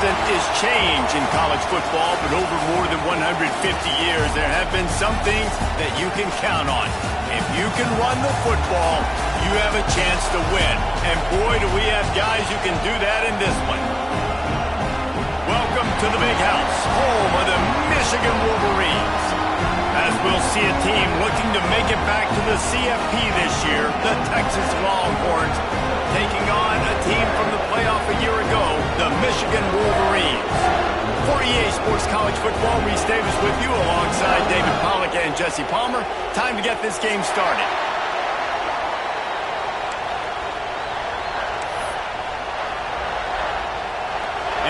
constant is change in college football, but over more than 150 years, there have been some things that you can count on. If you can run the football, you have a chance to win. And boy, do we have guys who can do that in this one. Welcome to the Big House, home of the Michigan Wolverines. As we'll see a team looking to make it back to the CFP this year, the Texas Longhorns, taking on a team from the playoff a year ago, the Michigan Wolverines. For EA Sports College Football, Reese Davis with you alongside David Pollack and Jesse Palmer. Time to get this game started.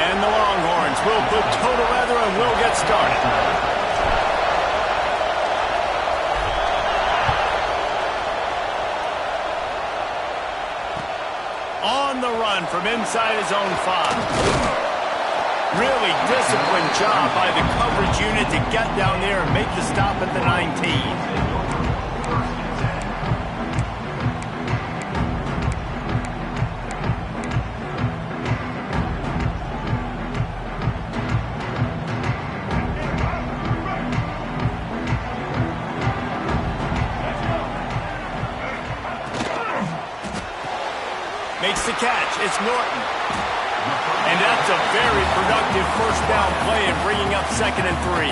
And the Longhorns will put toe to leather and will get started. On the run from inside his own 5. Really disciplined job by the coverage unit to get down there and make the stop at the 19. Makes the catch. It's Norton. And that's a very productive first down play in bringing up 2nd and 3.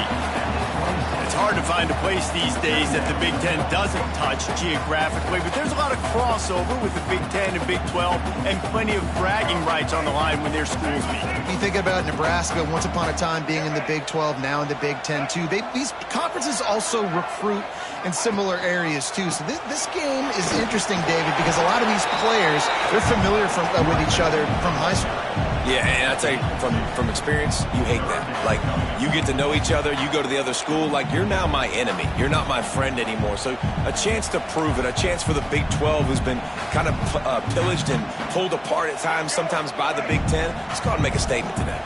It's hard to find a place these days that the Big Ten doesn't touch geographically, but there's a lot of crossover with the Big Ten and Big 12 and plenty of bragging rights on the line when their schools meet. You think about Nebraska once upon a time being in the Big 12, now in the Big 10 too. These conferences also recruit in similar areas too. So this game is interesting, David, because a lot of these players, they're familiar with each other from high school. Yeah, and I tell you, from experience, you hate that. Like, you get to know each other, you go to the other school, like, you're now my enemy. You're not my friend anymore. So a chance to prove it, a chance for the Big 12, who's been kind of pillaged and pulled apart at times, sometimes by the Big 10. It's got to make a statement today.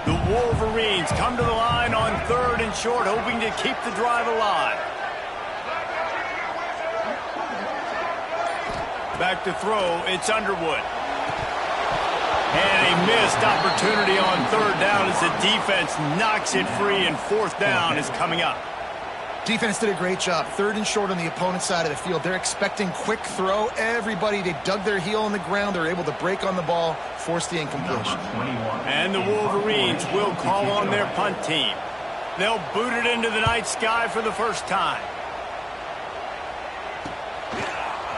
The Wolverines come to the line on 3rd and short, hoping to keep the drive alive. Back to throw, it's Underwood. And a missed opportunity on 3rd down as the defense knocks it free, and 4th down is coming up. Defense did a great job. 3rd and short on the opponent's side of the field. They're expecting quick throw. Everybody, they dug their heel on the ground. They're able to break on the ball, force the incompletion. And the Wolverines will call on their punt team. They'll boot it into the night sky for the first time.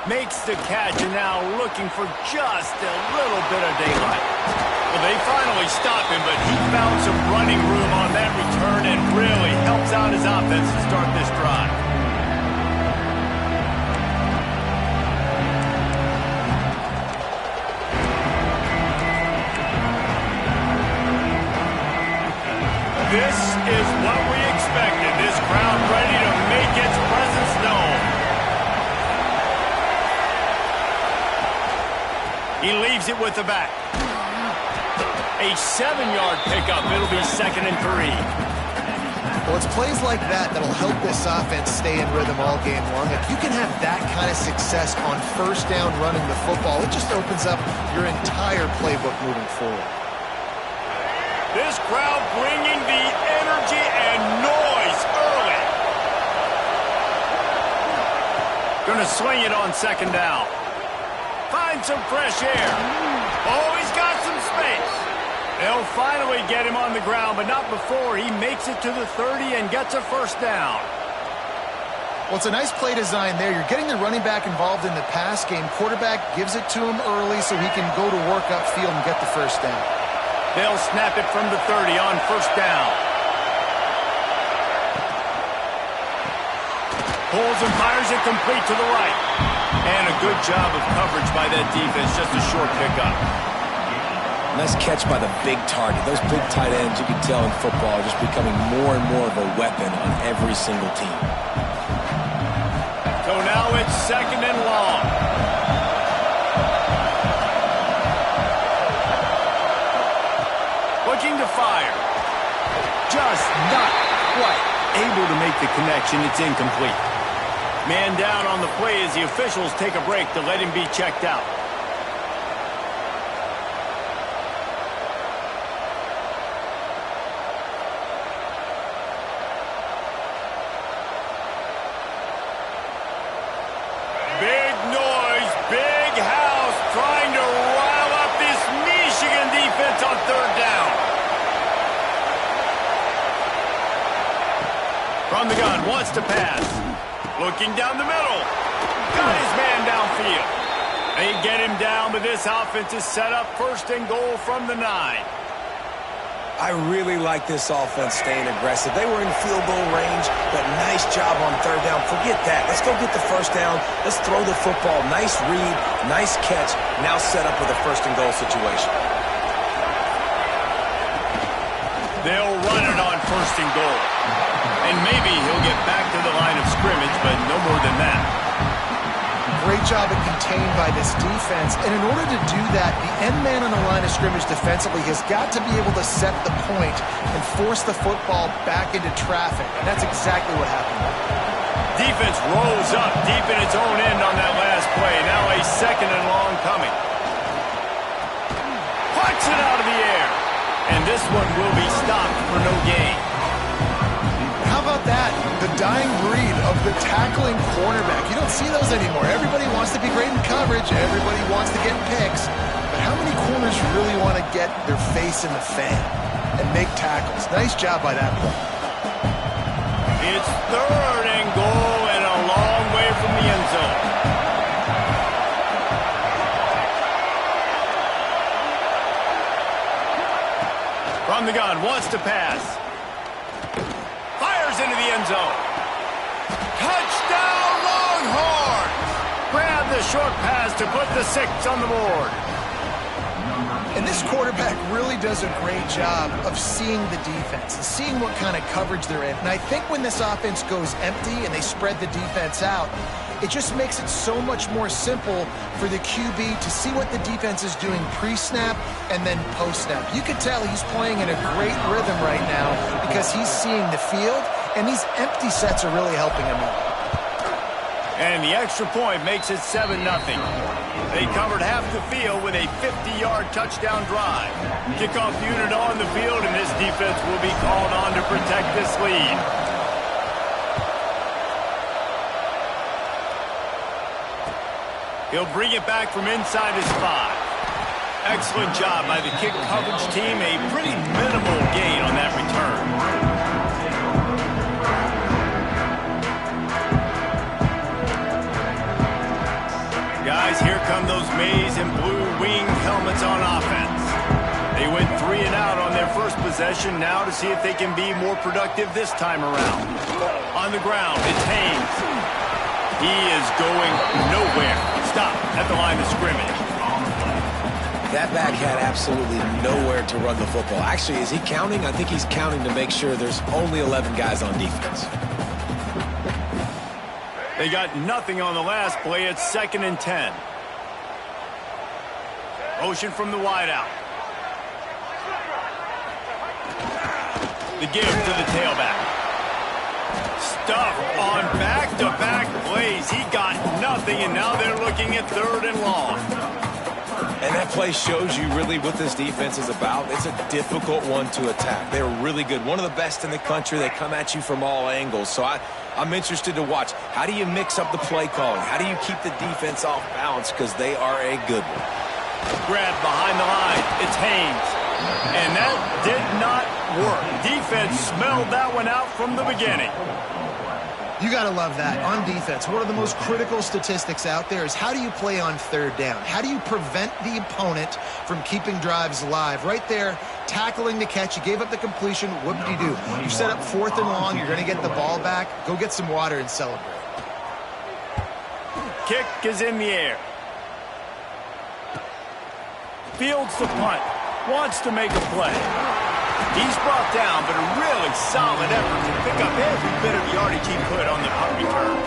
Makes the catch, and now looking for just a little bit of daylight. Well, they finally stop him, but he found some running room on that return and really helps out his offense to start this drive. This is what we expected. This crowd ready to make its presence known. He leaves it with the back. A 7-yard pickup. It'll be 2nd and 3. Well, it's plays like that that'll help this offense stay in rhythm all game long. If you can have that kind of success on 1st down running the football, it just opens up your entire playbook moving forward. This crowd bringing the energy and noise early. Gonna swing it on 2nd down. Find some fresh air. Oh, he's got some space. They'll finally get him on the ground, but not before he makes it to the 30 and gets a 1st down. Well, it's a nice play design there. You're getting the running back involved in the pass game. Quarterback gives it to him early so he can go to work upfield and get the 1st down. They'll snap it from the 30 on 1st down. Pulls and fires it complete to the right. And a good job of coverage by that defense, just a short pickup. Nice catch by the big target. Those big tight ends, you can tell in football, are just becoming more and more of a weapon on every single team. So now it's 2nd and long. Looking to fire. Just not quite able to make the connection. It's incomplete. Man down on the play as the officials take a break to let him be checked out. From the gun, wants to pass. Looking down the middle. Got his man downfield. They get him down, but this offense is set up 1st and goal from the 9. I really like this offense staying aggressive. They were in field goal range, but nice job on 3rd down. Forget that. Let's go get the 1st down. Let's throw the football. Nice read, nice catch. Now set up with a 1st and goal situation. They'll run it on 1st and goal. And maybe he'll get back to the line of scrimmage, but no more than that. Great job at contained by this defense. And in order to do that, the end man on the line of scrimmage defensively has got to be able to set the point and force the football back into traffic. And that's exactly what happened. Defense rolls up deep in its own end on that last play. Now a 2nd and long coming. Punch it out of the air. And this one will be stopped for no gain. How about that? The dying breed of the tackling cornerback. You don't see those anymore. Everybody wants to be great in coverage. Everybody wants to get picks. But how many corners really want to get their face in the fan and make tackles? Nice job by that play. It's 3rd and goal and a long way from the end zone. From the gun, wants to pass. Fires into the end zone. Touchdown, Longhorns! Grab the short pass to put the 6 on the board. And this quarterback really does a great job of seeing the defense and seeing what kind of coverage they're in. And I think when this offense goes empty and they spread the defense out, it just makes it so much more simple for the QB to see what the defense is doing pre-snap and then post-snap. You can tell he's playing in a great rhythm right now because he's seeing the field, and these empty sets are really helping him out. And the extra point makes it 7-0. They covered half the field with a 50-yard touchdown drive. Kickoff unit on the field, and this defense will be called on to protect this lead. He'll bring it back from inside his 5. Excellent job by the kick coverage team. A pretty minimal gain on that return. Guys, here come those maize and blue winged helmets on offense. They went 3 and out on their first possession. Now to see if they can be more productive this time around. On the ground, it's Haynes. He is going nowhere. Stop at the line of scrimmage. That back had absolutely nowhere to run the football. Actually, is he counting? I think he's counting to make sure there's only 11 guys on defense. They got nothing on the last play. It's 2nd and 10. Motion from the wideout. The give to the tailback. Stuff on back-to-back plays. He got nothing, and now they're looking at 3rd and long. And that play shows you really what this defense is about. It's a difficult one to attack. They're really good. One of the best in the country. They come at you from all angles. So I'm interested to watch. How do you mix up the play calling? How do you keep the defense off balance? Because they are a good one. Grab behind the line. It's Haynes. And that did not work. Defense smelled that one out from the beginning. You got to love that. On defense, one of the most critical statistics out there is how do you play on 3rd down? How do you prevent the opponent from keeping drives alive? Right there, tackling the catch. You gave up the completion. What did you do? You set up 4th and long. You're going to get the ball back. Go get some water and celebrate. Kick is in the air. Fields the punt. Wants to make a play. He's brought down, but a really solid effort to pick up every bit of yardage he could on the punt return.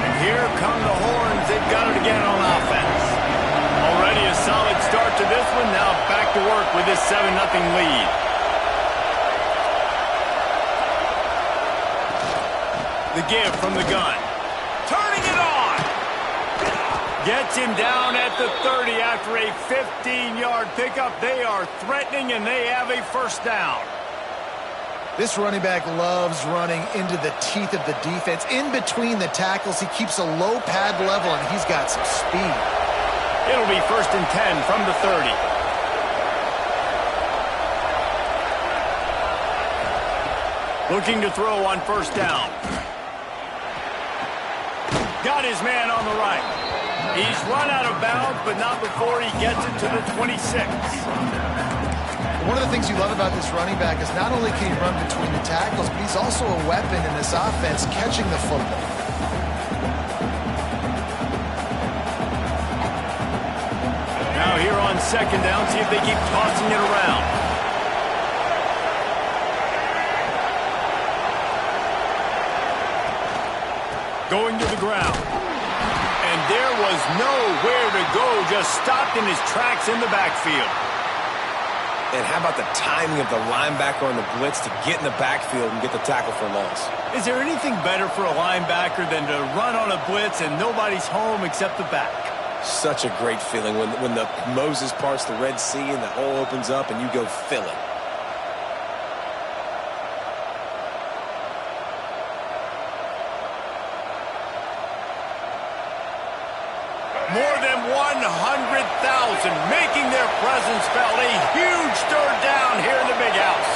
And here come the Horns. They've got it again on offense. Already a solid start to this one. Now back to work with this 7-0 lead. The give from the gun. Turning it on. Gets him down at the 30 after a 15-yard pickup. They are threatening, and they have a 1st down. This running back loves running into the teeth of the defense. In between the tackles, he keeps a low pad level, and he's got some speed. It'll be 1st and 10 from the 30. Looking to throw on 1st down. Got his man on the right. He's run out of bounds, but not before he gets it to the 26. One of the things you love about this running back is not only can he run between the tackles, but he's also a weapon in this offense catching the football. Now here on 2nd down, see if they keep tossing it around. Going to the ground. And there was nowhere to go, just stopped in his tracks in the backfield. And how about the timing of the linebacker on the blitz to get in the backfield and get the tackle for loss? Is there anything better for a linebacker than to run on a blitz and nobody's home except the back? Such a great feeling when the Moses parts the Red Sea and the hole opens up and you go fill it. More than 100,000 making their presence felt. A huge 3rd down here in the big house.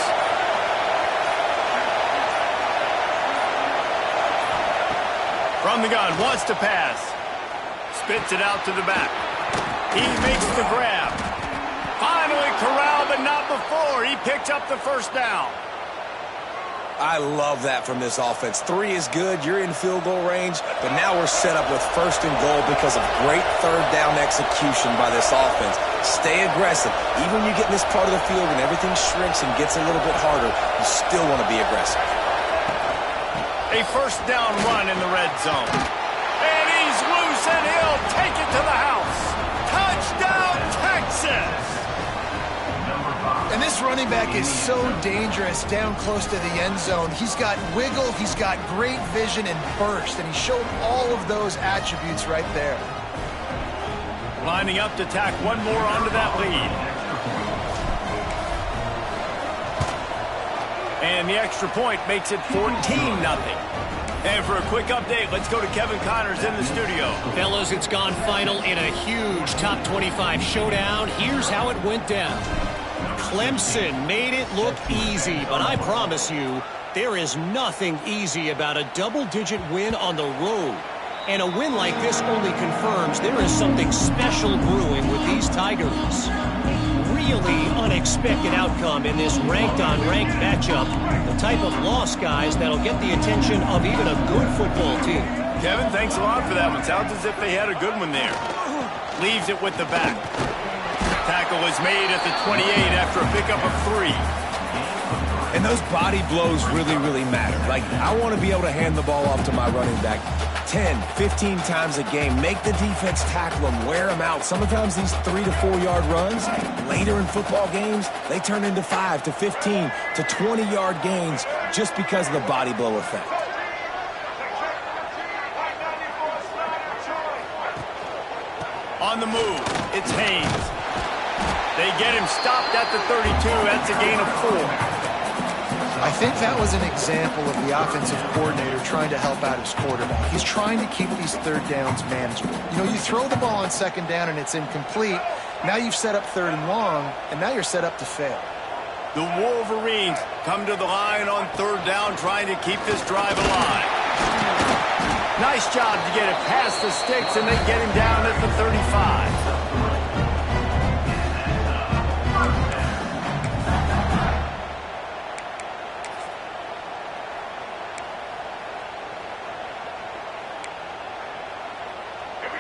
From the gun, wants to pass. Spits it out to the back. He makes the grab. Finally corralled, but not before. He picks up the 1st down. I love that from this offense. 3 is good. You're in field goal range, but now we're set up with 1st and goal because of great 3rd down execution by this offense. Stay aggressive. Even when you get in this part of the field and everything shrinks and gets a little bit harder, you still want to be aggressive. A 1st down run in the red zone. And he's loose, and he'll take it to the house. Touchdown, Texas! And this running back is so dangerous down close to the end zone. He's got wiggle, he's got great vision and burst, and he showed all of those attributes right there. Lining up to tack one more onto that lead. And the extra point makes it 14-0. And for a quick update, let's go to Kevin Connors in the studio. Fellas, it's gone final in a huge top 25 showdown. Here's how it went down. Clemson made it look easy, but I promise you, there is nothing easy about a double-digit win on the road. And a win like this only confirms there is something special brewing with these Tigers. Really unexpected outcome in this ranked-on-ranked matchup. The type of loss, guys, that'll get the attention of even a good football team. Kevin, thanks a lot for that one. Sounds as if they had a good one there. Leaves it with the back. Tackle is made at the 28 after a pickup of 3. And those body blows really, really matter. Like, I want to be able to hand the ball off to my running back 10, 15 times a game. Make the defense tackle them, wear them out. Sometimes these 3 to 4 yard runs, later in football games, they turn into 5 to 15 to 20 yard gains just because of the body blow effect. On the move, it's Haynes. They get him stopped at the 32. That's a gain of 4. I think that was an example of the offensive coordinator trying to help out his quarterback. He's trying to keep these 3rd downs manageable. You know, you throw the ball on 2nd down and it's incomplete. Now you've set up 3rd and long, and now you're set up to fail. The Wolverines come to the line on 3rd down, trying to keep this drive alive. Nice job to get it past the sticks, and they get him down at the 35.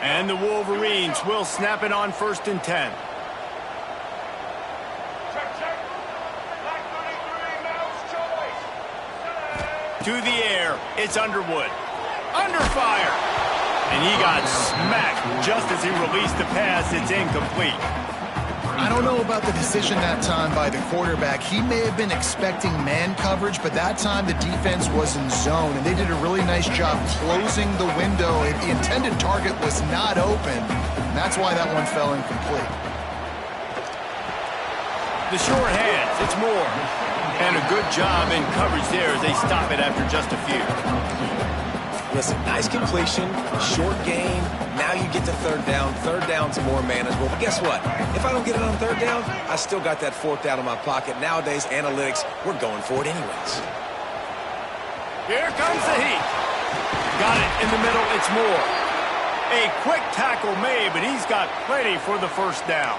And the Wolverines will snap it on 1st and 10. To the air, it's Underwood. Under fire. And he got smacked just as he released the pass. It's incomplete. I don't know about the decision that time by the quarterback. He may have been expecting man coverage, but that time the defense was in zone, and they did a really nice job closing the window. The intended target was not open, and that's why that one fell incomplete. The short hands, it's Moore. And a good job in coverage there as they stop it after just a few. Listen, nice completion, short gain. Now you get to third down. Third down's more manageable. But guess what? If I don't get it on third down, I still got that fourth down in my pocket. Nowadays, analytics, we're going for it anyways. Here comes the heat. Got it in the middle. It's Moore. A quick tackle made, but he's got plenty for the first down.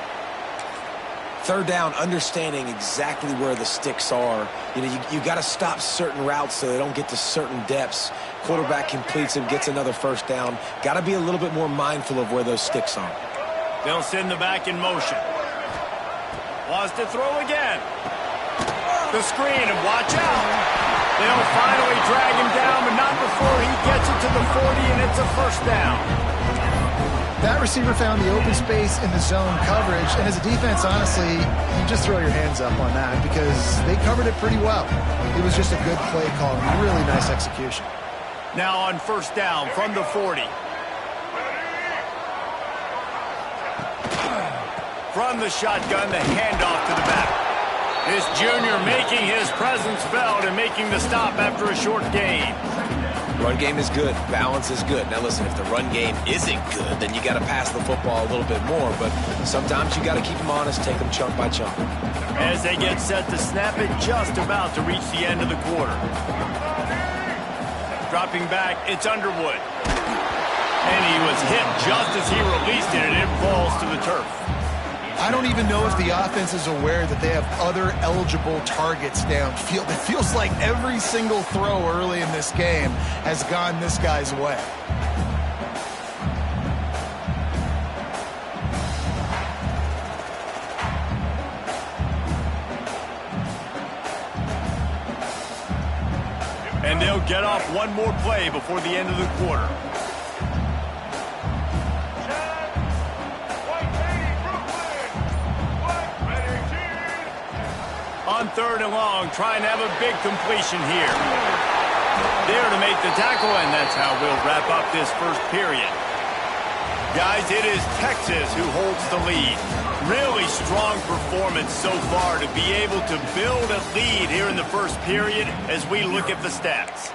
Third down, understanding exactly where the sticks are. You know, you got to stop certain routes so they don't get to certain depths. Quarterback completes and gets another first down. Got to be a little bit more mindful of where those sticks are. They'll send the back in motion. Wants to throw again. The screen, and watch out. They'll finally drag him down, but not before he gets it to the 40, and it's a first down. That receiver found the open space in the zone coverage, and as a defense, honestly, you just throw your hands up on that because they covered it pretty well. It was just a good play call and really nice execution. Now on first down from the 40. From the shotgun, the handoff to the back. This junior making his presence felt and making the stop after a short gain. Run game is good. Balance is good. Now, listen, if the run game isn't good, then you got to pass the football a little bit more. But sometimes you got to keep them honest, take them chunk by chunk. As they get set to snap it, just about to reach the end of the quarter. Dropping back, it's Underwood. And he was hit just as he released it, and it falls to the turf. I don't even know if the offense is aware that they have other eligible targets downfield. It feels like every single throw early in this game has gone this guy's way. And they'll get off one more play before the end of the quarter. On third and long, trying to have a big completion here. There to make the tackle, and that's how we'll wrap up this first period. Guys, it is Texas who holds the lead. Really strong performance so far to be able to build a lead here in the first period as we look at the stats.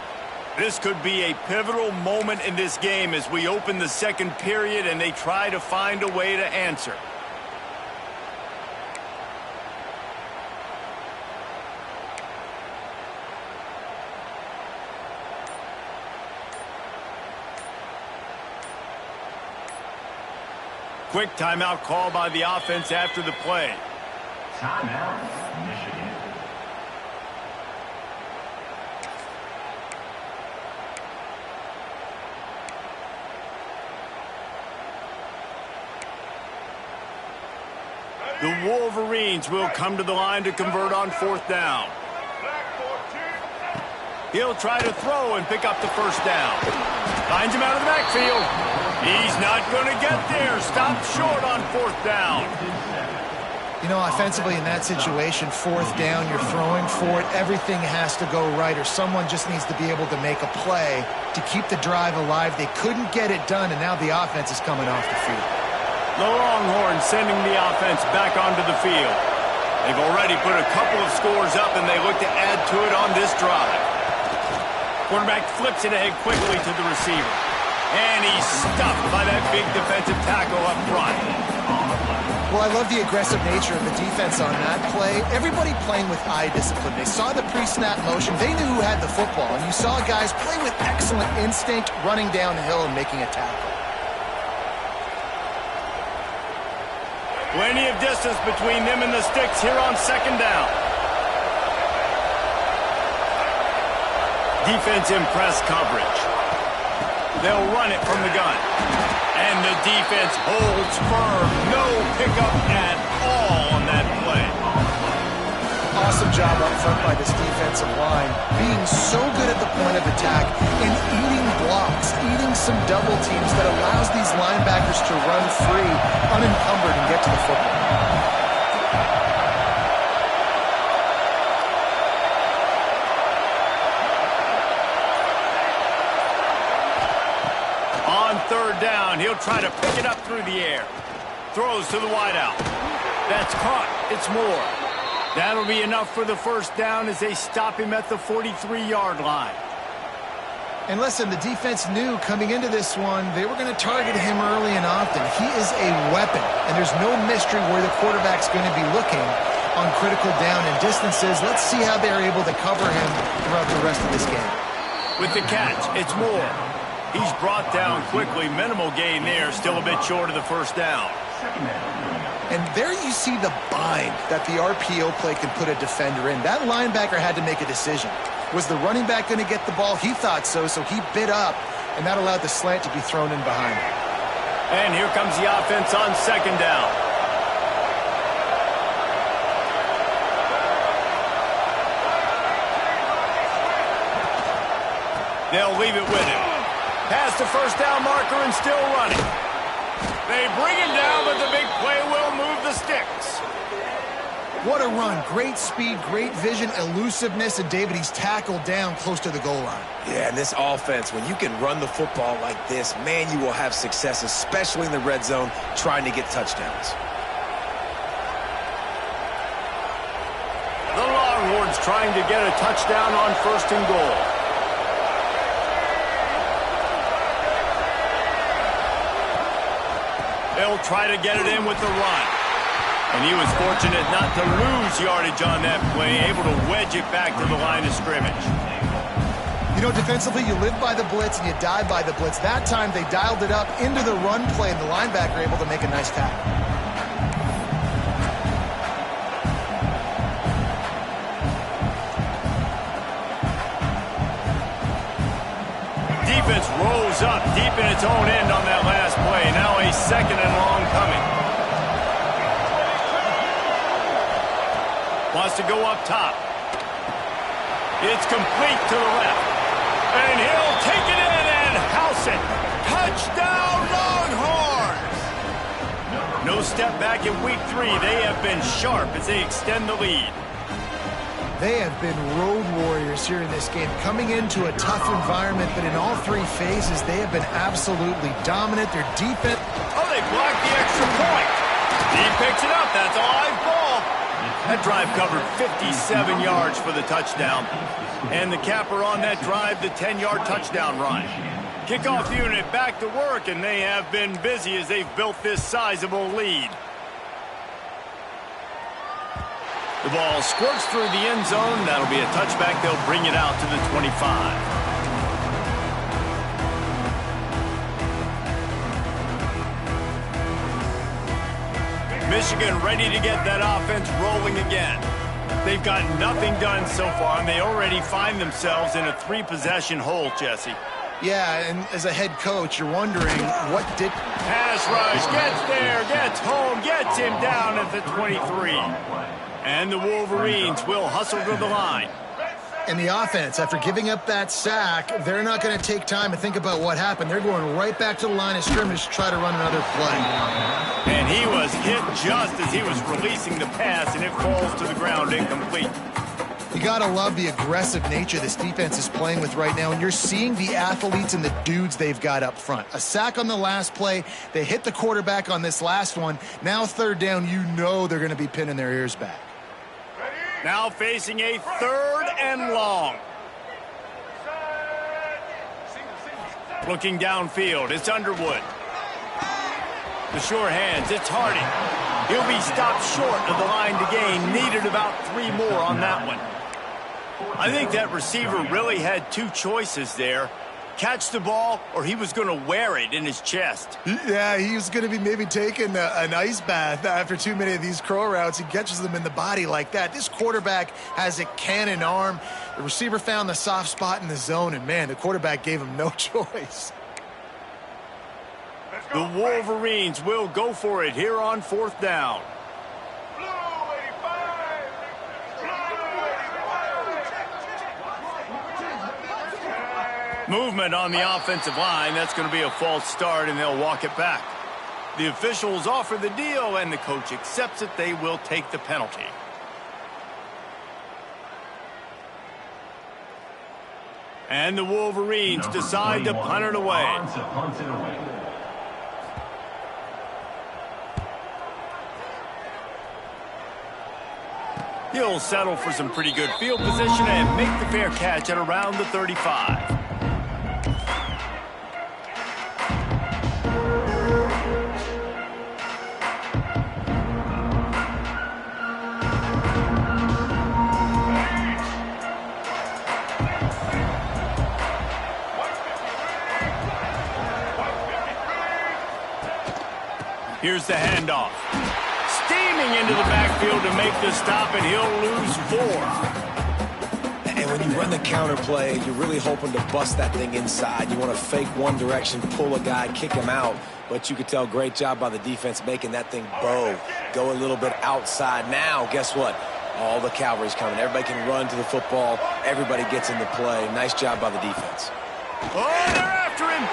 This could be a pivotal moment in this game as we open the second period and they try to find a way to answer. Quick timeout call by the offense after the play. Timeout, Michigan. The Wolverines will come to the line to convert on fourth down. He'll try to throw and pick up the first down. Finds him out of the backfield. He's not going to get there. Stopped short on fourth down. You know, offensively in that situation, fourth down, you're throwing for it. Everything has to go right, or someone just needs to be able to make a play to keep the drive alive. They couldn't get it done, and now the offense is coming off the field. The Longhorns sending the offense back onto the field. They've already put a couple of scores up, and they look to add to it on this drive. Quarterback flips it ahead quickly to the receiver. And he's stuffed by that big defensive tackle up front. Well, I love the aggressive nature of the defense on that play. Everybody playing with eye discipline. They saw the pre-snap motion. They knew who had the football. And you saw guys play with excellent instinct, running down the hill and making a tackle. Plenty of distance between them and the sticks here on second down. Defense in press coverage. They'll run it from the gun. And the defense holds firm. No pickup at all on that play. Awesome job up front by this defensive line. Being so good at the point of attack and eating blocks, eating some double teams that allows these linebackers to run free, unencumbered, and get to the football. Third down, he'll try to pick it up through the air. Throws to the wideout. That's caught. It's Moore. That'll be enough for the first down as they stop him at the 43-yard line. And listen, the defense knew coming into this one, they were going to target him early and often. He is a weapon, and there's no mystery where the quarterback's going to be looking on critical down and distances. Let's see how they're able to cover him throughout the rest of this game. With the catch, it's Moore. He's brought down quickly. Minimal gain there, still a bit short of the first down. And there you see the bind that the RPO play can put a defender in. That linebacker had to make a decision. Was the running back going to get the ball? He thought so, so he bit up, and that allowed the slant to be thrown in behind him. And here comes the offense on second down. They'll leave it with him. Past the first down marker and still running. They bring him down, but the big play will move the sticks. What a run. Great speed, great vision, elusiveness, and David, he's tackled down close to the goal line. Yeah, and this offense, when you can run the football like this, man, you will have success, especially in the red zone, trying to get touchdowns. The Longhorns trying to get a touchdown on first and goal. They'll try to get it in with the run. And he was fortunate not to lose yardage on that play, able to wedge it back to the line of scrimmage. You know, defensively, you live by the blitz and you die by the blitz. That time, they dialed it up into the run play, and the linebacker able to make a nice tackle. Defense rolls up deep in its own end on that last play. Now a second and long coming. Wants to go up top. It's complete to the left. And he'll take it in and house it. Touchdown, Longhorns! No step back in week 3. They have been sharp as they extend the lead. They have been road warriors here in this game, coming into a tough environment, but in all 3 phases, they have been absolutely dominant. Their defense... Oh, they blocked the extra point. He picks it up. That's a live ball. That drive covered 57 yards for the touchdown. And the capper on that drive, the 10-yard touchdown run. Kickoff unit back to work, and they have been busy as they've built this sizable lead. The ball squirts through the end zone. That'll be a touchback. They'll bring it out to the 25. Michigan ready to get that offense rolling again. They've got nothing done so far, and they already find themselves in a 3-possession hole, Jesse. Yeah, and as a head coach, you're wondering what did... Pass rush, gets there, gets home, gets him down at the 23. And the Wolverines will hustle to the line. And the offense, after giving up that sack, they're not going to take time to think about what happened. They're going right back to the line of scrimmage to try to run another play. And he was hit just as he was releasing the pass, and it falls to the ground incomplete. You got to love the aggressive nature this defense is playing with right now, and you're seeing the athletes and the dudes they've got up front. A sack on the last play. They hit the quarterback on this last one. Now third down, you know they're going to be pinning their ears back. Now facing a 3rd and long. Looking downfield, it's Underwood. The sure hands, it's Hardy. He'll be stopped short of the line to gain. Needed about 3 more on that one. I think that receiver really had 2 choices there. Catch the ball, or he was going to wear it in his chest. Yeah, he was going to be maybe taking an ice bath after too many of these crow routes. He catches them in the body like that. This quarterback has a cannon arm. The receiver found the soft spot in the zone, and, man, the quarterback gave him no choice. The Wolverines will go for it here on 4th down. Movement on the offensive line. That's going to be a false start, and they'll walk it back. The officials offer the deal, and the coach accepts it. They will take the penalty. And the Wolverines decide to punt it away. He'll settle for some pretty good field position and make the fair catch at around the 35. Here's the handoff. Steaming into the backfield to make the stop, and he'll lose 4. And when you run the counter play, you're really hoping to bust that thing inside. You want to fake one direction, pull a guy, kick him out. But you could tell, great job by the defense making that thing bow. Go a little bit outside. Now, guess what? All the cavalry's coming. Everybody can run to the football. Everybody gets into play. Nice job by the defense. Oh, they're after him.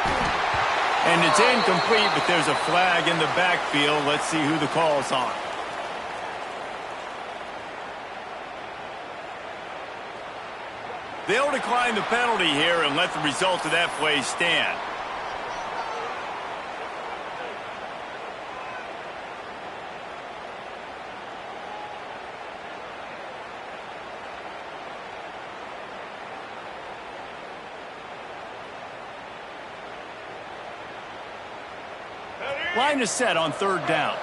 And it's incomplete, but there's a flag in the backfield. Let's see who the call's on. They'll decline the penalty here and let the result of that play stand. Line is set on 3rd down.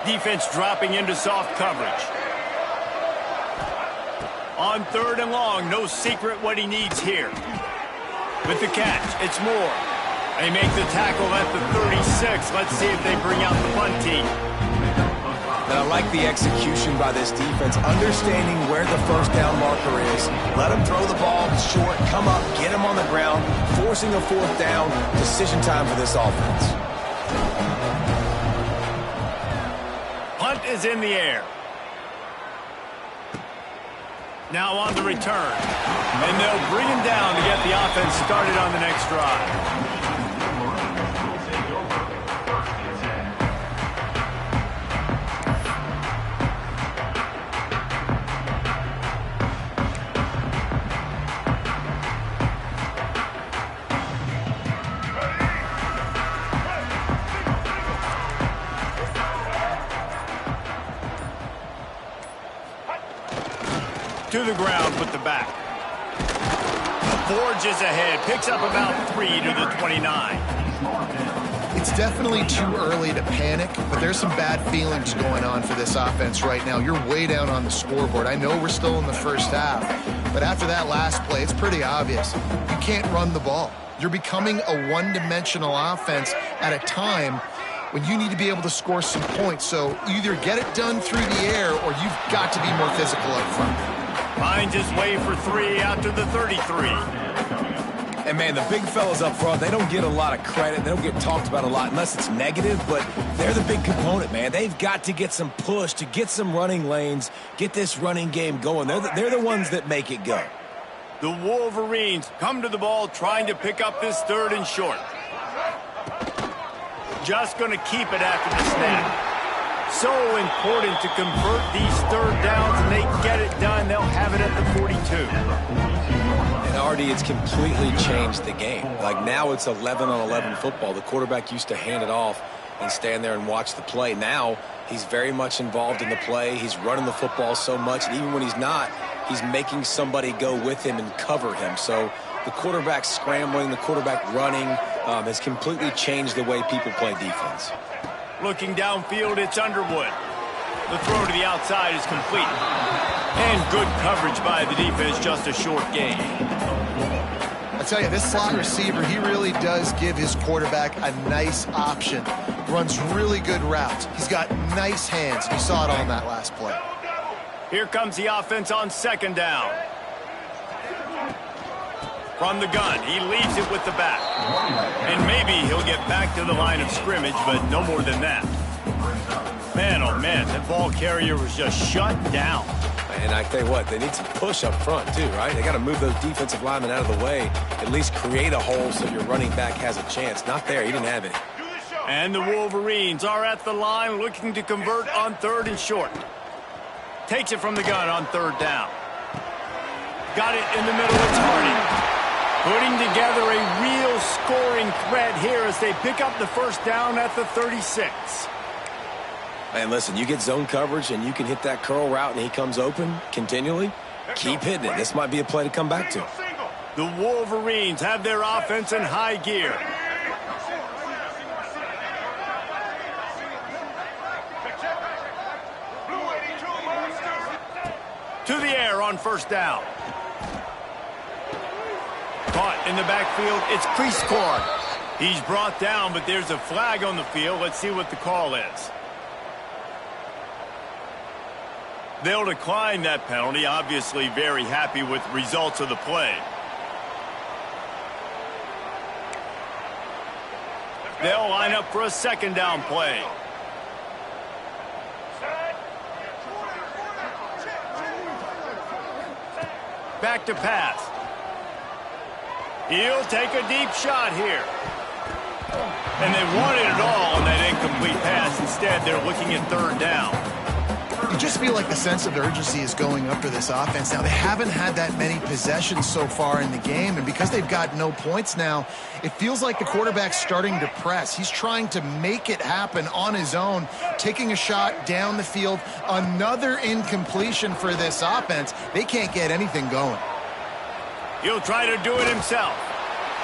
Defense dropping into soft coverage. On 3rd and long, no secret what he needs here. With the catch, it's Moore. They make the tackle at the 36. Let's see if they bring out the punt team. And I like the execution by this defense, understanding where the 1st down marker is. Let him throw the ball short, come up, get him on the ground, forcing a 4th down. Decision time for this offense. Punt is in the air. Now on the return. And they'll bring him down to get the offense started on the next drive. To the ground with the back. Forges ahead. Picks up about 3 to the 29. It's definitely too early to panic, but there's some bad feelings going on for this offense right now. You're way down on the scoreboard. I know we're still in the 1st half, but after that last play, it's pretty obvious. You can't run the ball. You're becoming a one-dimensional offense at a time when you need to be able to score some points. So either get it done through the air or you've got to be more physical up front. Finds his way for 3 out to the 33. And, man, the big fellas up front, they don't get a lot of credit. They don't get talked about a lot unless it's negative, but they're the big component, man. They've got to get some push, to get some running lanes, get this running game going. They're the ones that make it go. The Wolverines come to the ball trying to pick up this 3rd and short. Just going to keep it after the snap. So important to convert these 3rd downs, and they get it done. They'll have it at the 42. And, Artie, it's completely changed the game. Like, now it's 11-on-11 football. The quarterback used to hand it off and stand there and watch the play. Now he's very much involved in the play. He's running the football so much, and even when he's not, he's making somebody go with him and cover him. So the quarterback scrambling, the quarterback running has completely changed the way people play defense. Looking downfield, it's Underwood. The throw to the outside is complete. And good coverage by the defense, just a short gain. I tell you, this slot receiver, he really does give his quarterback a nice option. Runs really good routes. He's got nice hands. You saw it on that last play. Here comes the offense on 2nd down. From the gun, he leaves it with the back. And maybe he'll get back to the line of scrimmage, but no more than that. Man, oh man, that ball carrier was just shut down. And I tell you what, they need some push up front too, right? They got to move those defensive linemen out of the way, at least create a hole so your running back has a chance. Not there, he didn't have it. And the Wolverines are at the line looking to convert on 3rd and short. Takes it from the gun on 3rd down. Got it in the middle, it's Hardy. Putting together a real scoring threat here as they pick up the 1st down at the 36. And listen, you get zone coverage and you can hit that curl route and he comes open continually. Keep hitting it. This might be a play to come back to. The Wolverines have their offense in high gear. To the air on first down. Caught in the backfield. It's crease court. He's brought down, but there's a flag on the field. Let's see what the call is. They'll decline that penalty. Obviously very happy with the results of the play. They'll line up for a second down play. Back to pass. He'll take a deep shot here. And they wanted it all on that incomplete pass. Instead, they're looking at third down. You just feel like the sense of urgency is going up for this offense. Now, they haven't had that many possessions so far in the game, and because they've got no points now, it feels like the quarterback's starting to press. He's trying to make it happen on his own, taking a shot down the field. Another incompletion for this offense. They can't get anything going. He'll try to do it himself.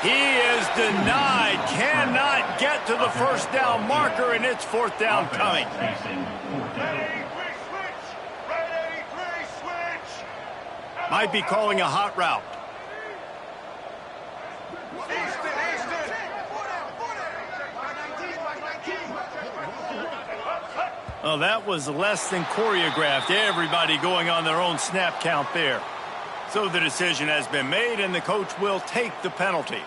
He is denied. Cannot get to the first down marker, and it's fourth down coming. Might be calling a hot route. Well, that was less than choreographed. Everybody going on their own snap count there. So the decision has been made, and the coach will take the penalty.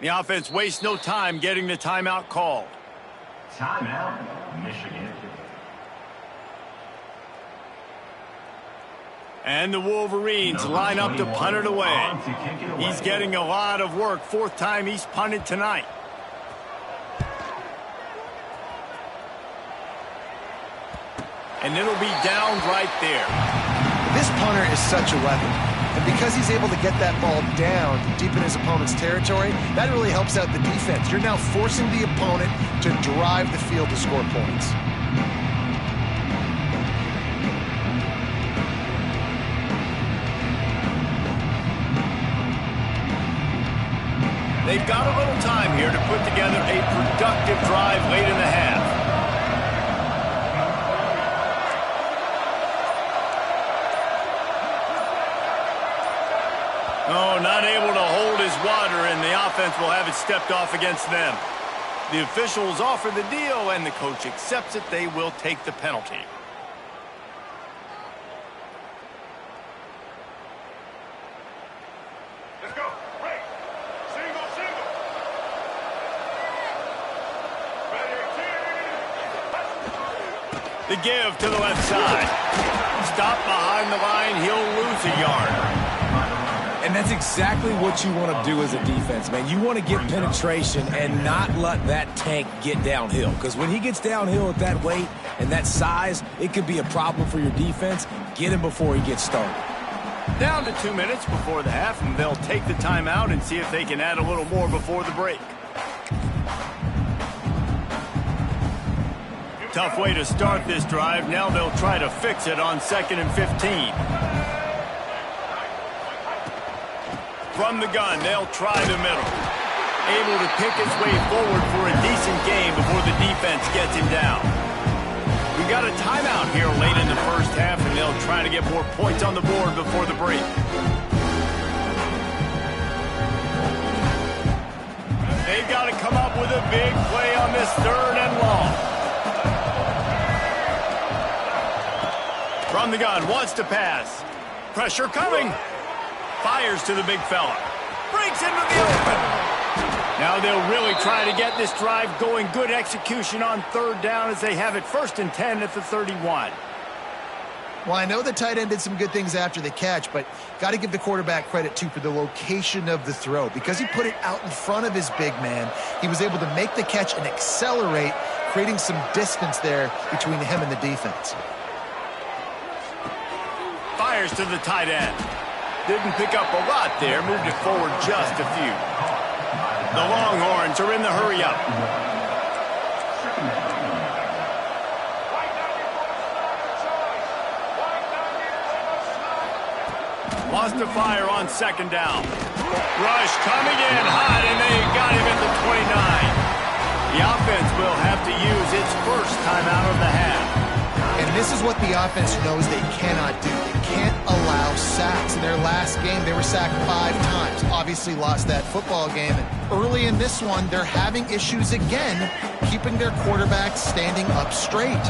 The offense wastes no time getting the timeout called. Timeout, Michigan. And the Wolverines line up to punt it away. He's getting a lot of work. Fourth time he's punted tonight. And it'll be down right there. This punter is such a weapon. And because he's able to get that ball down deep in his opponent's territory, that really helps out the defense. You're now forcing the opponent to drive the field to score points. They've got a little time here to put together a productive drive late in the half. Oh, not able to hold his water, and the offense will have it stepped off against them. The officials offer the deal, and the coach accepts it. They will take the penalty. Let's go. Break. Single, single. The give to the left side. Stop behind the line. He'll lose a yard. And that's exactly what you want to do as a defense, man. You want to get penetration and not let that tank get downhill. Because when he gets downhill at that weight and that size, it could be a problem for your defense. Get him before he gets started. Down to 2 minutes before the half, and they'll take the timeout and see if they can add a little more before the break. Tough way to start this drive. Now they'll try to fix it on 2nd and 15. From the gun, they'll try the middle. Able to pick his way forward for a decent game before the defense gets him down. We got a timeout here late in the first half, and they'll try to get more points on the board before the break. They've got to come up with a big play on this 3rd and long. From the gun, wants to pass. Pressure coming. Fires to the big fella. Breaks into the open. Now they'll really try to get this drive going. Good execution on 3rd down as they have it 1st and 10 at the 31. Well, I know the tight end did some good things after the catch, but got to give the quarterback credit, too, for the location of the throw. Because he put it out in front of his big man, he was able to make the catch and accelerate, creating some distance there between him and the defense. Fires to the tight end. Didn't pick up a lot there, moved it forward just a few. The Longhorns are in the hurry-up. Lost a fire on second down. Rush coming in hot, and they got him at the 29. The offense will have to use its first timeout of the half. And this is what the offense knows they cannot do. They can't allow sacks. In their last game, they were sacked 5 times. Obviously lost that football game. And early in this one, they're having issues again, keeping their quarterback standing up straight.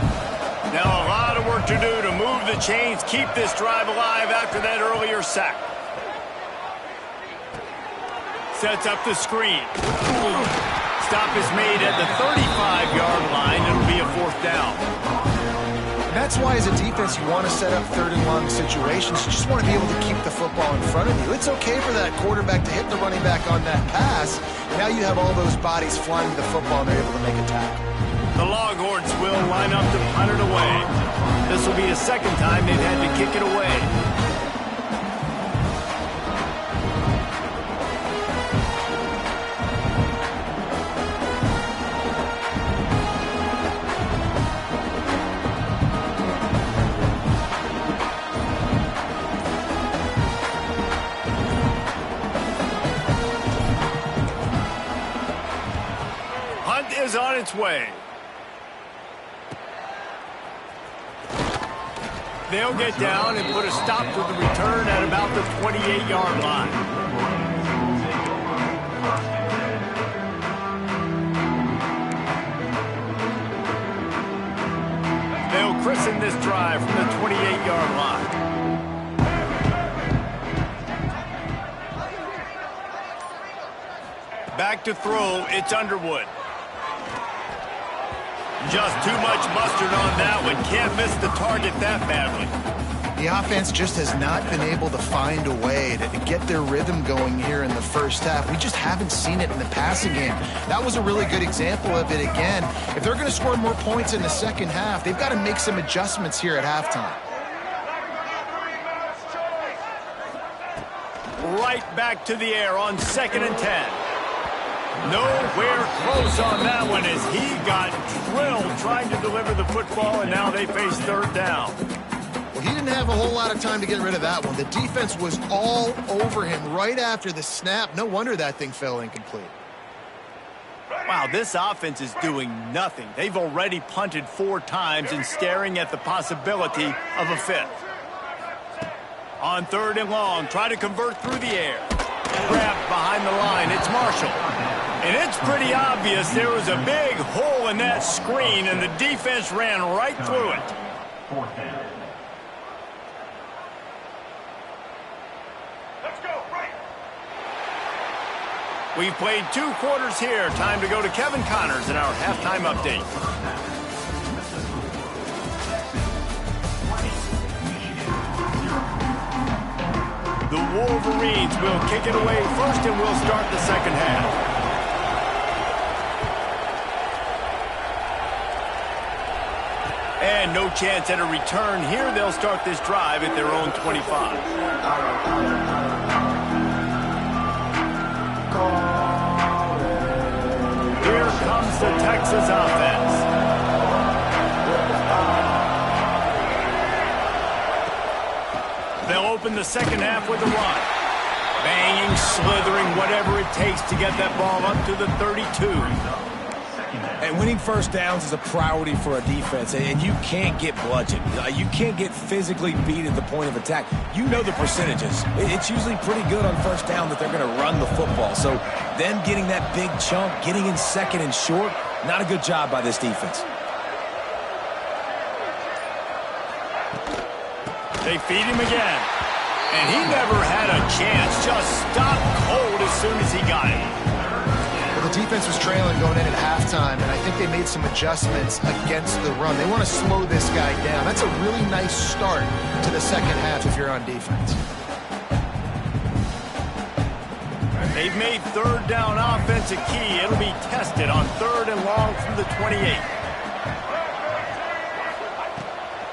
Now a lot of work to do to move the chains, keep this drive alive after that earlier sack. Sets up the screen. Stop is made at the 35-yard line. It'll be a 4th down. That's why as a defense you want to set up 3rd and long situations. You just want to be able to keep the football in front of you. It's okay for that quarterback to hit the running back on that pass. Now you have all those bodies flying to the football and they're able to make a tackle. The Longhorns will line up to punt it away. This will be a second time they've had to kick it away. Punt is on its way. They'll get down and put a stop to the return at about the 28-yard line. They'll christen this drive from the 28-yard line. Back to throw, it's Underwood. Just too much mustard on that one. Can't miss the target that badly. The offense just has not been able to find a way to get their rhythm going here in the first half. We just haven't seen it in the passing game. That was a really good example of it again. If they're going to score more points in the second half, they've got to make some adjustments here at halftime. Right back to the air on 2nd and 10. Nowhere close on that one as he got drilled trying to deliver the football, and now they face 3rd down. Well, he didn't have a whole lot of time to get rid of that one. The defense was all over him right after the snap. No wonder that thing fell incomplete. Wow, this offense is doing nothing. They've already punted 4 times and staring at the possibility of a 5th. On 3rd and long, try to convert through the air. Grabbed behind the line, it's Marshall. And it's pretty obvious there was a big hole in that screen, and the defense ran right through it. 4th down. Let's go, right. We've played 2 quarters here. Time to go to Kevin Connors in our halftime update. The Wolverines will kick it away first, and we'll start the second half. And no chance at a return here. They'll start this drive at their own 25. Here comes the Texas offense. They'll open the second half with a run. Banging, slithering, whatever it takes to get that ball up to the 32. And winning first downs is a priority for a defense, and you can't get bludgeoned. You can't get physically beat at the point of attack. You know the percentages. It's usually pretty good on first down that they're going to run the football. So them getting that big chunk, getting in second and short, not a good job by this defense. They feed him again. And he never had a chance. Just stopped cold as soon as he got it. The defense defense was trailing going in at halftime, and I think they made some adjustments against the run. They want to slow this guy down. That's a really nice start to the second half if you're on defense. They've made third down offense a key. It'll be tested on 3rd and long from the 28.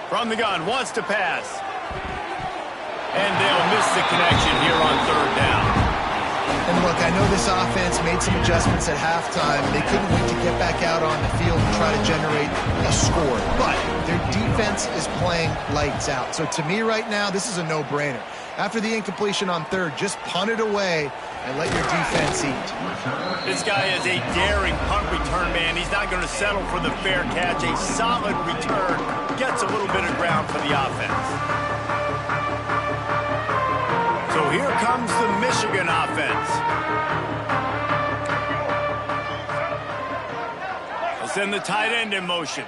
From the gun, wants to pass. And they'll miss the connection here on 3rd down. And look, I know this offense made some adjustments at halftime. They couldn't wait to get back out on the field and try to generate a score. But their defense is playing lights out. So to me right now, this is a no-brainer. After the incompletion on 3rd, just punt it away and let your defense eat. This guy is a daring punt return man. He's not going to settle for the fair catch. A solid return gets a little bit of ground for the offense. So here comes the Michigan offense. They'll send the tight end in motion.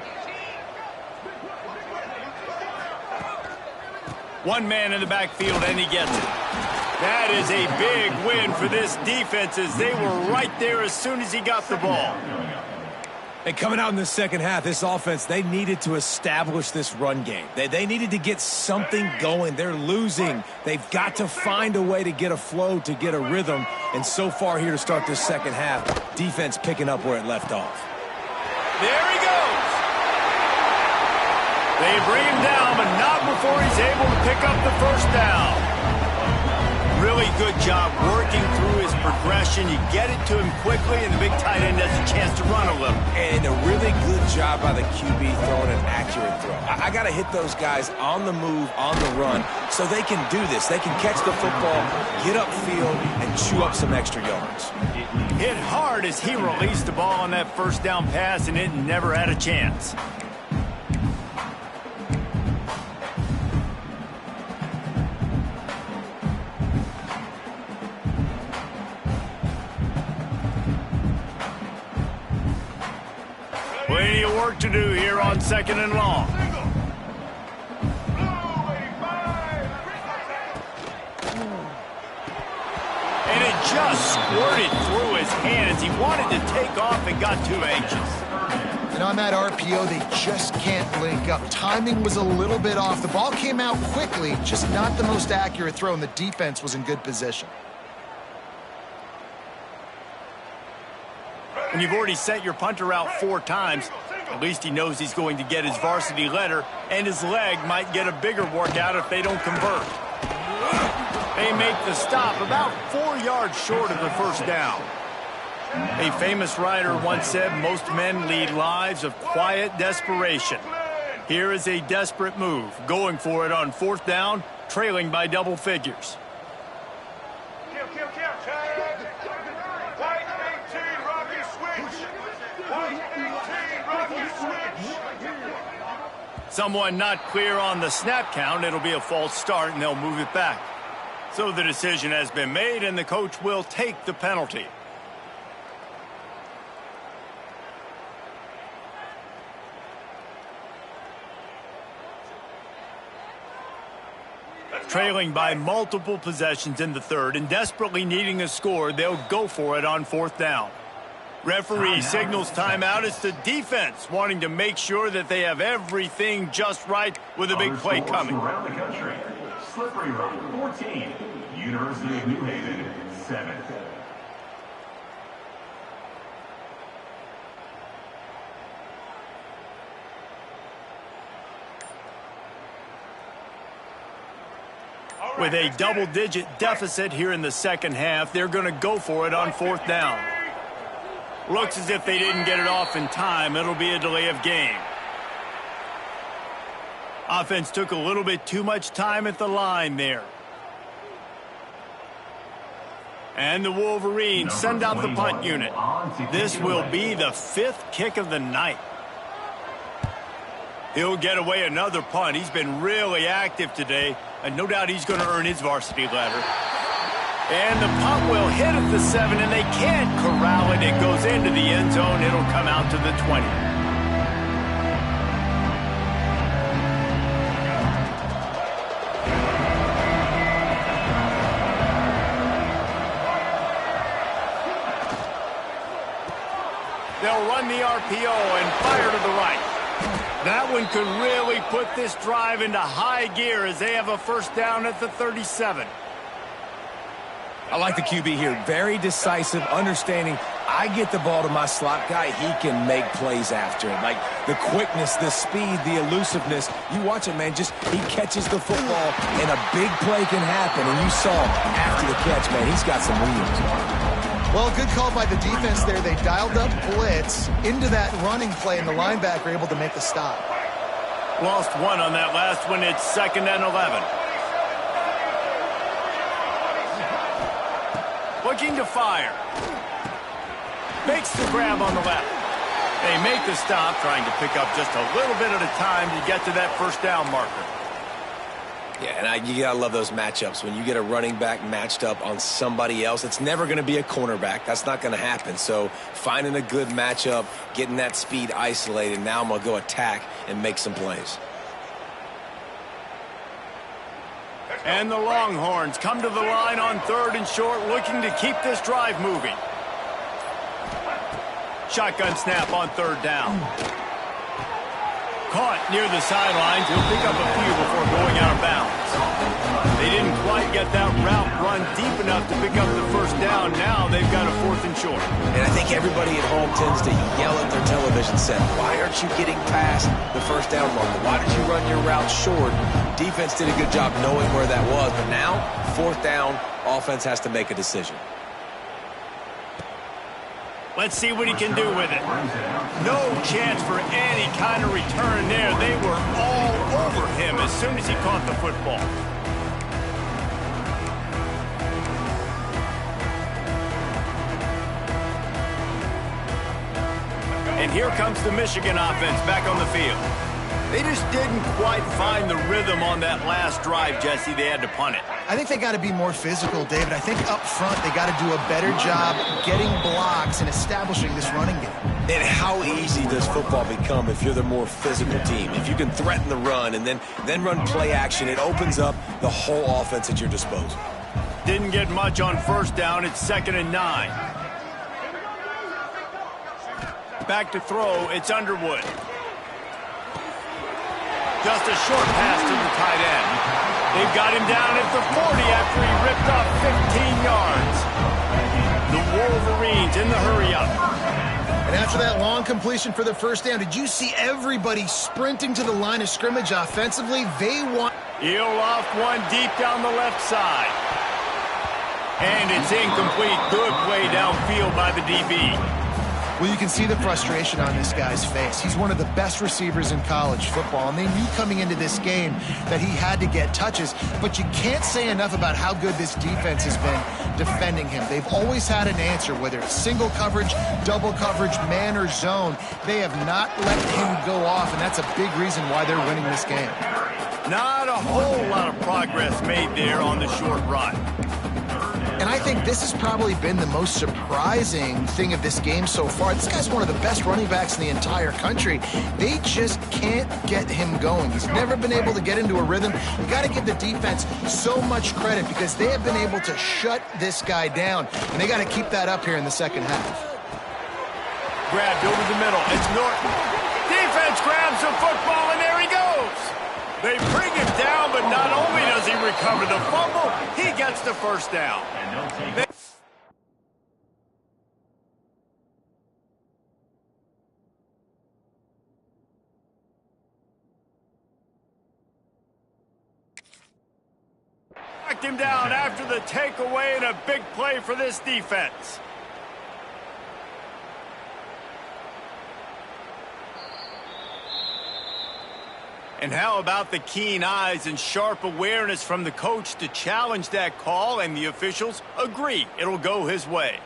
One man in the backfield, and he gets it. That is a big win for this defense, as they were right there as soon as he got the ball. And coming out in the second half, this offense, they needed to establish this run game. They needed to get something going. They're losing. They've got to find a way to get a flow, to get a rhythm. And so far here to start this second half, defense picking up where it left off. There he goes. They bring him down, but not before he's able to pick up the first down. Really good job working through his progression. You get it to him quickly, and the big tight end has a chance to run a little. And a really good job by the QB throwing an accurate throw. I got to hit those guys on the move, on the run, so they can do this. They can catch the football, get upfield, and chew up some extra yards. Hit hard as he released the ball on that first down pass, and it never had a chance. Plenty of work to do here on 2nd and long. And it just squirted through his hands. He wanted to take off and got too anxious. And on that RPO, they just can't link up. Timing was a little bit off. The ball came out quickly, just not the most accurate throw, and the defense was in good position. When you've already sent your punter out 4 times, at least he knows he's going to get his varsity letter, and his leg might get a bigger workout if they don't convert. They make the stop about 4 yards short of the first down. A famous writer once said, most men lead lives of quiet desperation. Here is a desperate move, going for it on 4th down, trailing by double figures. Someone not clear on the snap count. It'll be a false start, and they'll move it back. So the decision has been made, and the coach will take the penalty. Trailing by multiple possessions in the 3rd and desperately needing a score, they'll go for it on 4th down. Referee signals timeout. It's the defense wanting to make sure that they have everything just right with a big play coming. Around the country. Slippery Rock, 14. University of New Haven, 7. With a double-digit deficit here in the second half, they're going to go for it on 4th down. Looks as if they didn't get it off in time. It'll be a delay of game. Offense took a little bit too much time at the line there. And the Wolverines send out the punt unit. This will be the 5th kick of the night. He'll get away another punt. He's been really active today, and no doubt he's going to earn his varsity letter. And the punt will hit at the 7, and they can't corral it. It goes into the end zone. It'll come out to the 20. They'll run the RPO and fire to the right. That one could really put this drive into high gear as they have a first down at the 37. I like the QB here. Very decisive, understanding I get the ball to my slot guy, he can make plays after it. Like the quickness, the speed, the elusiveness. You watch it, man, just he catches the football and a big play can happen. And you saw after the catch, man, he's got some wheels. Well, good call by the defense there. They dialed up blitz into that running play, and the linebacker able to make the stop. Lost one on that last one. It's 2nd and 11. Looking to fire. Makes the grab on the left. They make the stop, trying to pick up just a little bit at a time to get to that first down marker. Yeah, and you gotta love those matchups. When you get a running back matched up on somebody else, it's never gonna be a cornerback. That's not gonna happen. So finding a good matchup, getting that speed isolated, now I'm gonna go attack and make some plays. And the Longhorns come to the line on 3rd and short, looking to keep this drive moving. Shotgun snap on 3rd down. Caught near the sidelines. He'll pick up a few before going out of bounds. They didn't quite get that route run deep enough to pick up the first down. Now they've got a 4th and short. And I think everybody at home tends to yell at their television set, why aren't you getting past the first down marker? Why did you run your route short? Defense did a good job knowing where that was, but now 4th down, offense has to make a decision. Let's see what he can do with it. No chance for any kind of return there. They were all over him as soon as he caught the football. And here comes the Michigan offense back on the field. They just didn't quite find the rhythm on that last drive, Jesse. They had to punt it. I think they got to be more physical, David. I think up front they got to do a better job getting blocks and establishing this running game. And how easy does football become if you're the more physical team? If you can threaten the run and then run play action, it opens up the whole offense at your disposal. Didn't get much on first down. It's 2nd and 9. Back to throw. It's Underwood. Just a short pass to the tight end. They've got him down at the 40 after he ripped off 15 yards. The Wolverines in the hurry-up. And after that long completion for the first down, did you see everybody sprinting to the line of scrimmage offensively? They want... He'll off one deep down the left side. And it's incomplete. Good play downfield by the DB. Well, you can see the frustration on this guy's face. He's one of the best receivers in college football, and they knew coming into this game that he had to get touches, but you can't say enough about how good this defense has been defending him. They've always had an answer, whether it's single coverage, double coverage, man or zone. They have not let him go off, and that's a big reason why they're winning this game. Not a whole lot of progress made there on the short run. And I think this has probably been the most surprising thing of this game so far. This guy's one of the best running backs in the entire country. They just can't get him going. He's never been able to get into a rhythm. You got to give the defense so much credit because they have been able to shut this guy down. And they got to keep that up here in the second half. Grabbed over the middle. It's Norton. Defense grabs the football, and there he goes. They bring him down, but not only does he recover the fumble, he gets the first down. Knocked him down after the takeaway and a big play for this defense. And how about the keen eyes and sharp awareness from the coach to challenge that call, and the officials agree it'll go his way.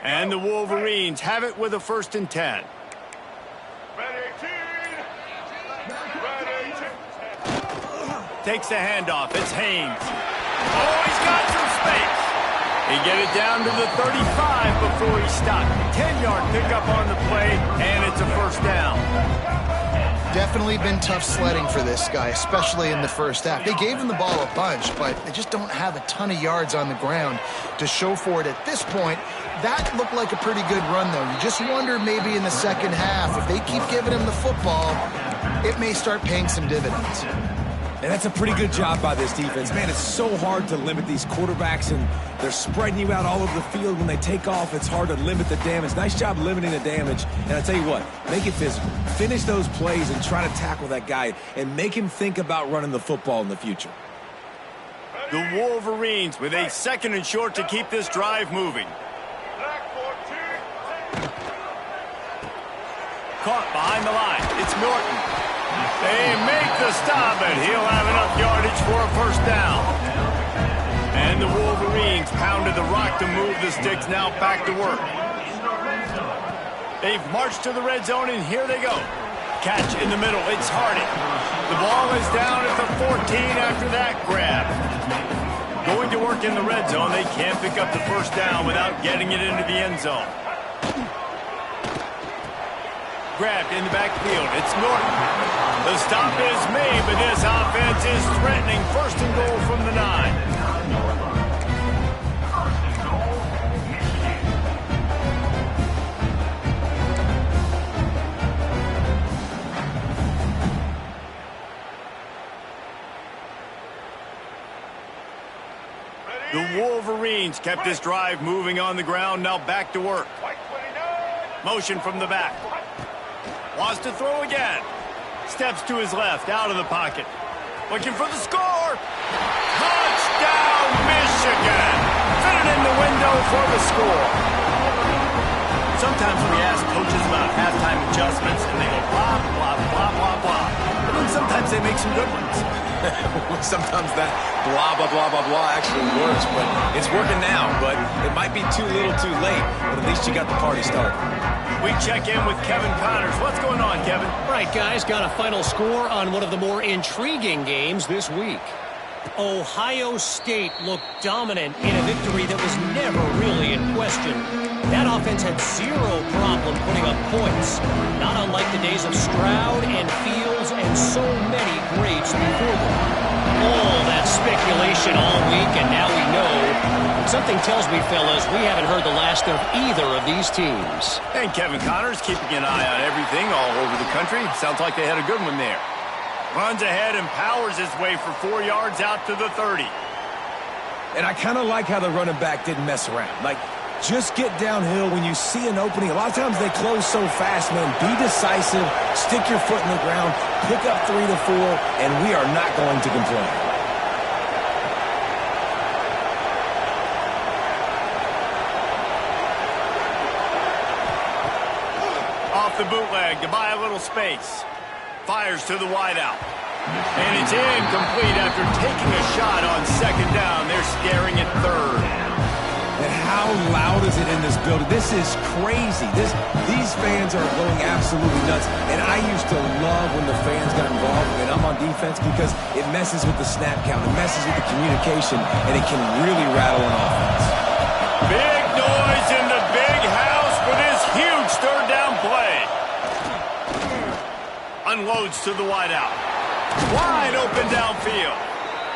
And the Wolverines have it with a 1st and 10. Takes the handoff. It's Haynes. Oh, he's got some space. He get it down to the 35 before he stopped. 10-yard pickup on the play, and it's a first down. Definitely been tough sledding for this guy, especially in the first half. They gave him the ball a bunch, but they just don't have a ton of yards on the ground to show for it at this point. That looked like a pretty good run, though. You just wonder maybe in the second half, if they keep giving him the football, it may start paying some dividends. And that's a pretty good job by this defense. Man, it's so hard to limit these quarterbacks, and they're spreading you out all over the field. When they take off, it's hard to limit the damage. Nice job limiting the damage. And I tell you what, make it physical. Finish those plays and try to tackle that guy and make him think about running the football in the future. The Wolverines with a 2nd and short to keep this drive moving. Caught behind the line. It's Norton. They make the stop, and he'll have enough yardage for a first down. And the Wolverines pounded the rock to move the sticks, now back to work. They've marched to the red zone, and here they go. Catch in the middle. It's Hardy. The ball is down at the 14 after that grab. Going to work in the red zone. They can't pick up the first down without getting it into the end zone. Grabbed in the backfield. It's Norton. The stop is made, but this offense is threatening. 1st and goal from the 9. The Wolverines kept this drive moving on the ground. Now back to work. Motion from the back. Wants to throw again. Steps to his left, out of the pocket. Looking for the score. Touchdown, Michigan. Fit it in the window for the score. Sometimes we ask coaches about halftime adjustments, and they go blah, blah, blah, blah, blah. But then sometimes they make some good ones. Sometimes that blah, blah, blah, blah, blah actually works, but it's working now. But it might be too little too late, but at least you got the party started. We check in with Kevin Connors. What's going on, Kevin? Right, guys, got a final score on one of the more intriguing games this week. Ohio State looked dominant in a victory that was never really in question. That offense had zero problem putting up points, not unlike the days of Stroud and Fields and so many greats before them. All that speculation all week, and now we know. Something tells me, fellas, we haven't heard the last of either of these teams. And Kevin Connors keeping an eye on everything all over the country. Sounds like they had a good one there. Runs ahead and powers his way for 4 yards out to the 30. And I kind of like how the running back didn't mess around. Like, just get downhill when you see an opening. A lot of times they close so fast, man. Be decisive, stick your foot in the ground, pick up 3 to 4, and we are not going to complain. Off the bootleg to buy a little space. Fires to the wideout. And it's incomplete after taking a shot on 2nd down. They're staring at 3rd. And how loud is it in this building? This is crazy. These fans are going absolutely nuts. And I used to love when the fans got involved, and I'm on defense, because it messes with the snap count. It messes with the communication, and it can really rattle an offense. Big noise in the big house for this huge 3rd down play. Unloads to the wideout. Wide open downfield.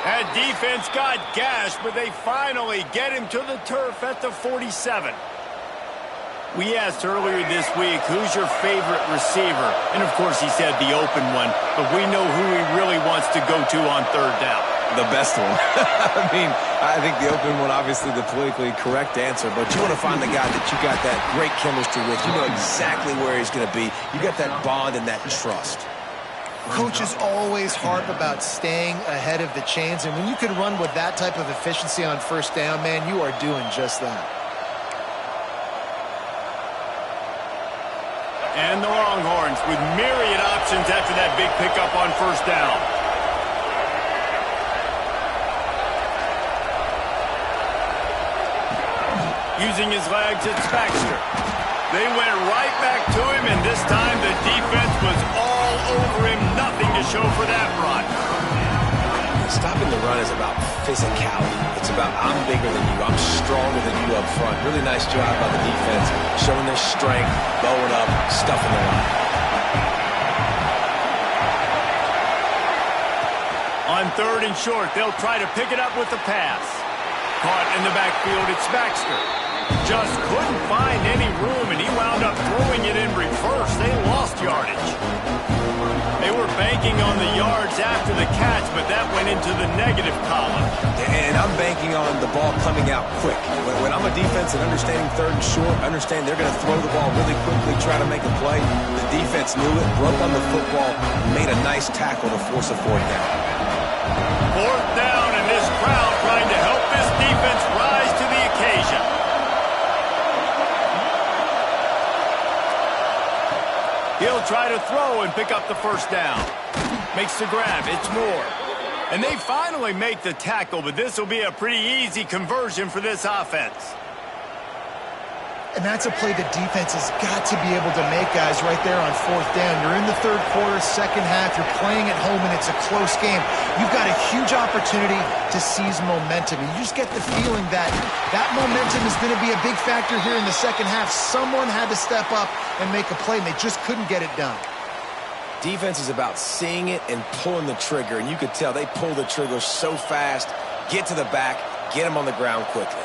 That defense got gashed, but they finally get him to the turf at the 47. We asked earlier this week, who's your favorite receiver? And, of course, he said the open one, but we know who he really wants to go to on 3rd down. The best one. I mean, I think the open one, obviously the politically correct answer, but you want to find the guy that you got that great chemistry with. You know exactly where he's going to be. You got that bond and that trust. Coaches always harp about staying ahead of the chains, and when you can run with that type of efficiency on 1st down, man, you are doing just that. And the Longhorns with myriad options after that big pickup on 1st down. Using his legs, it's Baxter. They went right back to him, and this time the defense was all over him. Nothing to show for that run. Stopping the run is about physicality. It's about I'm bigger than you. I'm stronger than you up front. Really nice job by the defense, showing their strength, bowing up, stuffing the run. 3rd and short. They'll try to pick it up with the pass. Caught in the backfield, it's Baxter. Just couldn't find any room, and he wound up throwing it in reverse. They lost yardage. They were banking on the yards after the catch, but that went into the negative column. And I'm banking on the ball coming out quick. When I'm a defense and understanding 3rd and short, understand they're going to throw the ball really quickly, try to make a play. The defense knew it, broke on the football, made a nice tackle to force a 4th down. 4th down, and this crowd trying to help this defense rise to the occasion. He'll try to throw and pick up the 1st down. Makes the grab. It's Moore. And they finally make the tackle, but this will be a pretty easy conversion for this offense. And that's a play the defense has got to be able to make, guys, right there on 4th down. You're in the 3rd quarter, 2nd half. You're playing at home, and it's a close game. You've got a huge opportunity to seize momentum. And you just get the feeling that that momentum is going to be a big factor here in the 2nd half. Someone had to step up and make a play, and they just couldn't get it done. Defense is about seeing it and pulling the trigger, and you could tell they pull the trigger so fast, get to the back, get him on the ground quickly.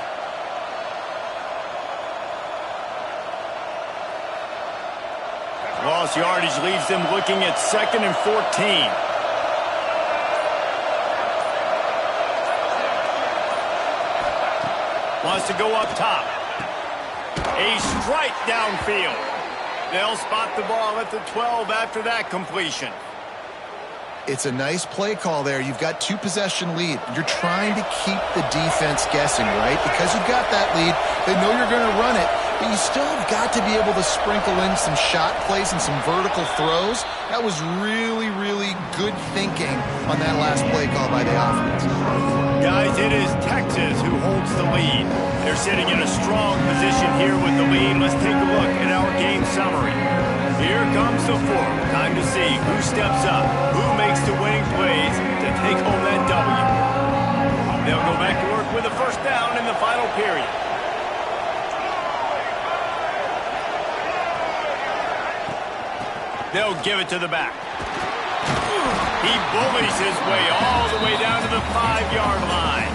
Lost yardage leaves them looking at 2nd and 14. Wants to go up top. A strike downfield. They'll spot the ball at the 12 after that completion. It's a nice play call there. You've got 2-possession lead. You're trying to keep the defense guessing, right? Because you've got that lead, they know you're going to run it, but you still have got to be able to sprinkle in some shot plays and some vertical throws. That was really, really good thinking on that last play call by the offense. Guys, it is Texas who holds the lead. They're sitting in a strong position here with the lead. Let's take a look at our game summary. Here comes the 4th. Time to see who steps up, who makes the winning plays to take home that W. They'll go back to work with a 1st down in the final period. They'll give it to the back. He bullies his way all the way down to the 5-yard line.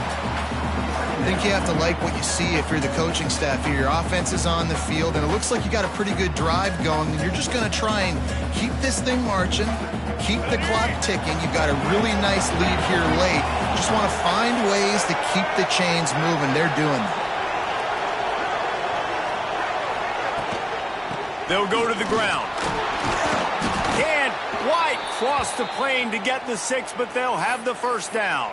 I think you have to like what you see if you're the coaching staff here. Your offense is on the field, and it looks like you got a pretty good drive going. You're just going to try and keep this thing marching, keep the clock ticking. You've got a really nice lead here late. Just want to find ways to keep the chains moving. They're doing that. They'll go to the ground. Can't quite cross the plane to get the 6, but they'll have the 1st down.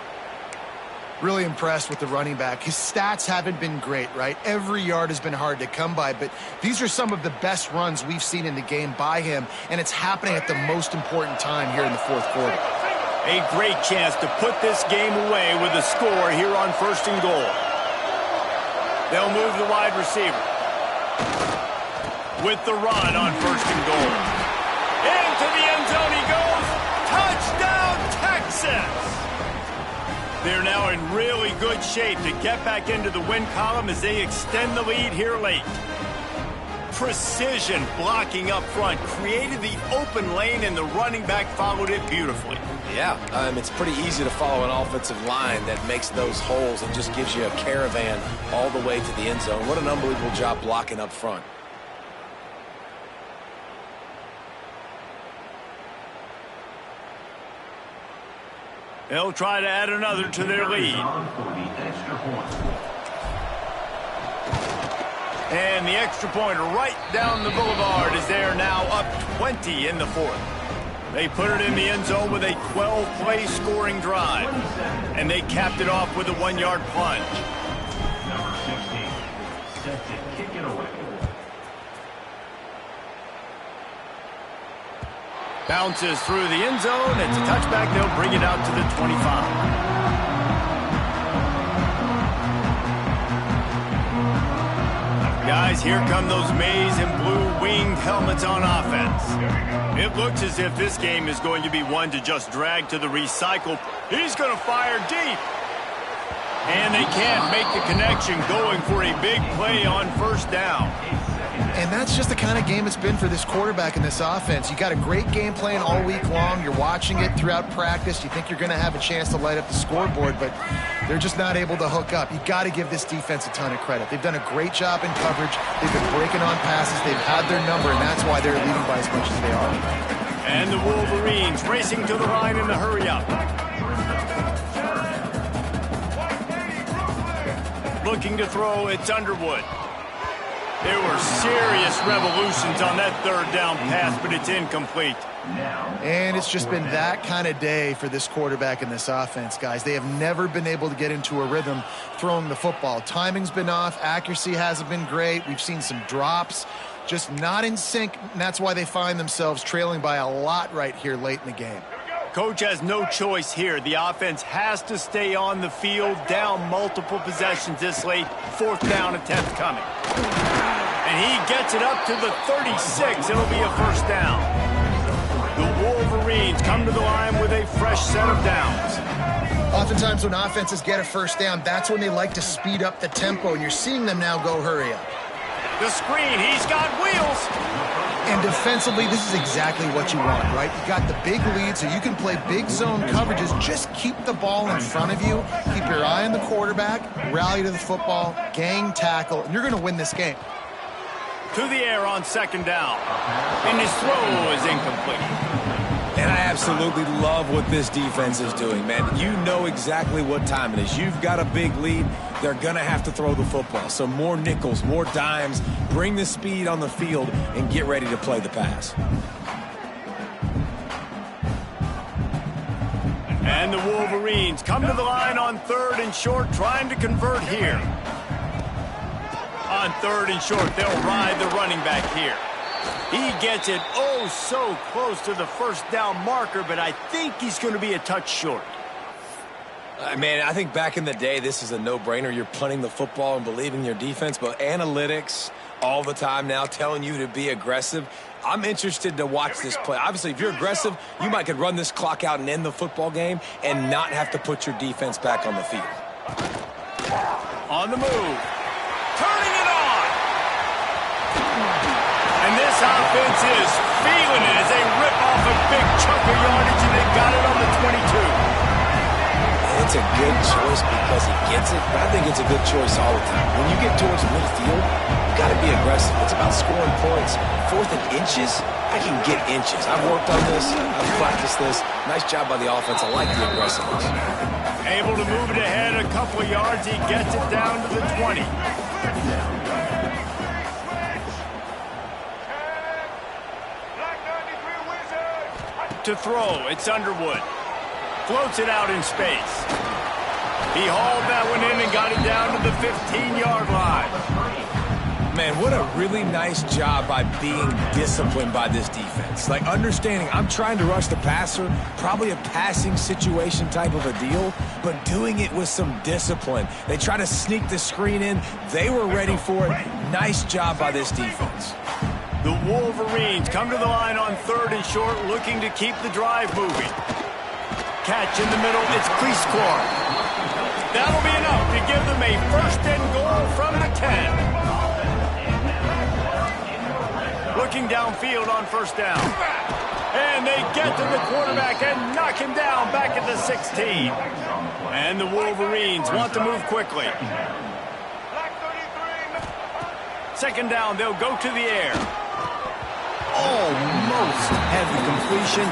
Really impressed with the running back. His stats haven't been great, right? Every yard has been hard to come by, but these are some of the best runs we've seen in the game by him, and it's happening at the most important time here in the 4th quarter. A great chance to put this game away with a score here on 1st and goal. They'll move the wide receiver. With the run on 1st and goal. Into the end zone he goes. Touchdown, Texas! They're now in really good shape to get back into the win column as they extend the lead here late. Precision blocking up front created the open lane, and the running back followed it beautifully. Yeah, it's pretty easy to follow an offensive line that makes those holes and just gives you a caravan all the way to the end zone. What an unbelievable job blocking up front. They'll try to add another to their lead. And the extra point right down the boulevard is there now, up 20 in the 4th. They put it in the end zone with a 12-play scoring drive. And they capped it off with a 1-yard plunge. Number 16, set to kick it away. Bounces through the end zone. It's a touchback. They'll bring it out to the 25. Guys, here come those maize and blue winged helmets on offense. It looks as if this game is going to be one to just drag to the recycle. He's going to fire deep. And they can't make the connection, going for a big play on 1st down. And that's just the kind of game it's been for this quarterback in this offense. You got a great game plan all week long. You're watching it throughout practice. You think you're going to have a chance to light up the scoreboard, but they're just not able to hook up. You got to give this defense a ton of credit. They've done a great job in coverage. They've been breaking on passes. They've had their number, and that's why they're leading by as much as they are. And the Wolverines racing to the line in the hurry-up. Looking to throw, it's Underwood. There were serious revolutions on that third down pass, but it's incomplete. And it's just been that kind of day for this quarterback in this offense, guys. They have never been able to get into a rhythm throwing the football. Timing's been off. Accuracy hasn't been great. We've seen some drops. Just not in sync, and that's why they find themselves trailing by a lot right here late in the game. Coach has no choice here. The offense has to stay on the field, down multiple possessions this late. Fourth down attempt coming. And he gets it up to the 36. It'll be a first down. The Wolverines come to the line with a fresh set of downs. Oftentimes when offenses get a first down, that's when they like to speed up the tempo, and you're seeing them now go hurry up. The screen, he's got wheels. And defensively, this is exactly what you want, right? You got the big lead, so you can play big zone coverages. Just keep the ball in front of you. Keep your eye on the quarterback, rally to the football, gang tackle, and you're going to win this game. To the air on second down. And his throw is incomplete. And I absolutely love what this defense is doing, man. You know exactly what time it is. You've got a big lead. They're going to have to throw the football. So more nickels, more dimes, bring the speed on the field, and get ready to play the pass. And the Wolverines come to the line on third and short, trying to convert here. On third and short, they'll ride the running back here. He gets it oh so close to the first down marker, but I think he's going to be a touch short. Man, I think back in the day, this is a no-brainer. You're punting the football and believing in your defense, but analytics all the time now telling you to be aggressive. I'm interested to watch this play. Obviously, if you're aggressive, you might could run this clock out and end the football game and not have to put your defense back on the field. On the move. Turning it on. And this offense is feeling it as they rip off a big chunk of yardage, and they got it on the 22. It's a good choice because he gets it, but I think it's a good choice all the time. When you get towards midfield, you got to be aggressive. It's about scoring points. Fourth and inches, I can get inches. I've worked on this. I've practiced this. Nice job by the offense. I like the aggressiveness. Able to move it ahead a couple of yards. He gets it down to the 20. To throw, it's Underwood. Floats it out in space. He hauled that one in and got it down to the 15-yard line. Man, what a really nice job by being disciplined by this defense. Like, understanding I'm trying to rush the passer, probably a passing situation type of a deal, but doing it with some discipline. They try to sneak the screen in. They were ready for it. Nice job by this defense. The Wolverines come to the line on third and short, looking to keep the drive moving. Catch in the middle, it's Cleescore. That'll be enough to give them a first and goal from the 10. Looking downfield on first down. And they get to the quarterback and knock him down back at the 16. And the Wolverines want to move quickly. Second down, they'll go to the air. Almost heavy completion,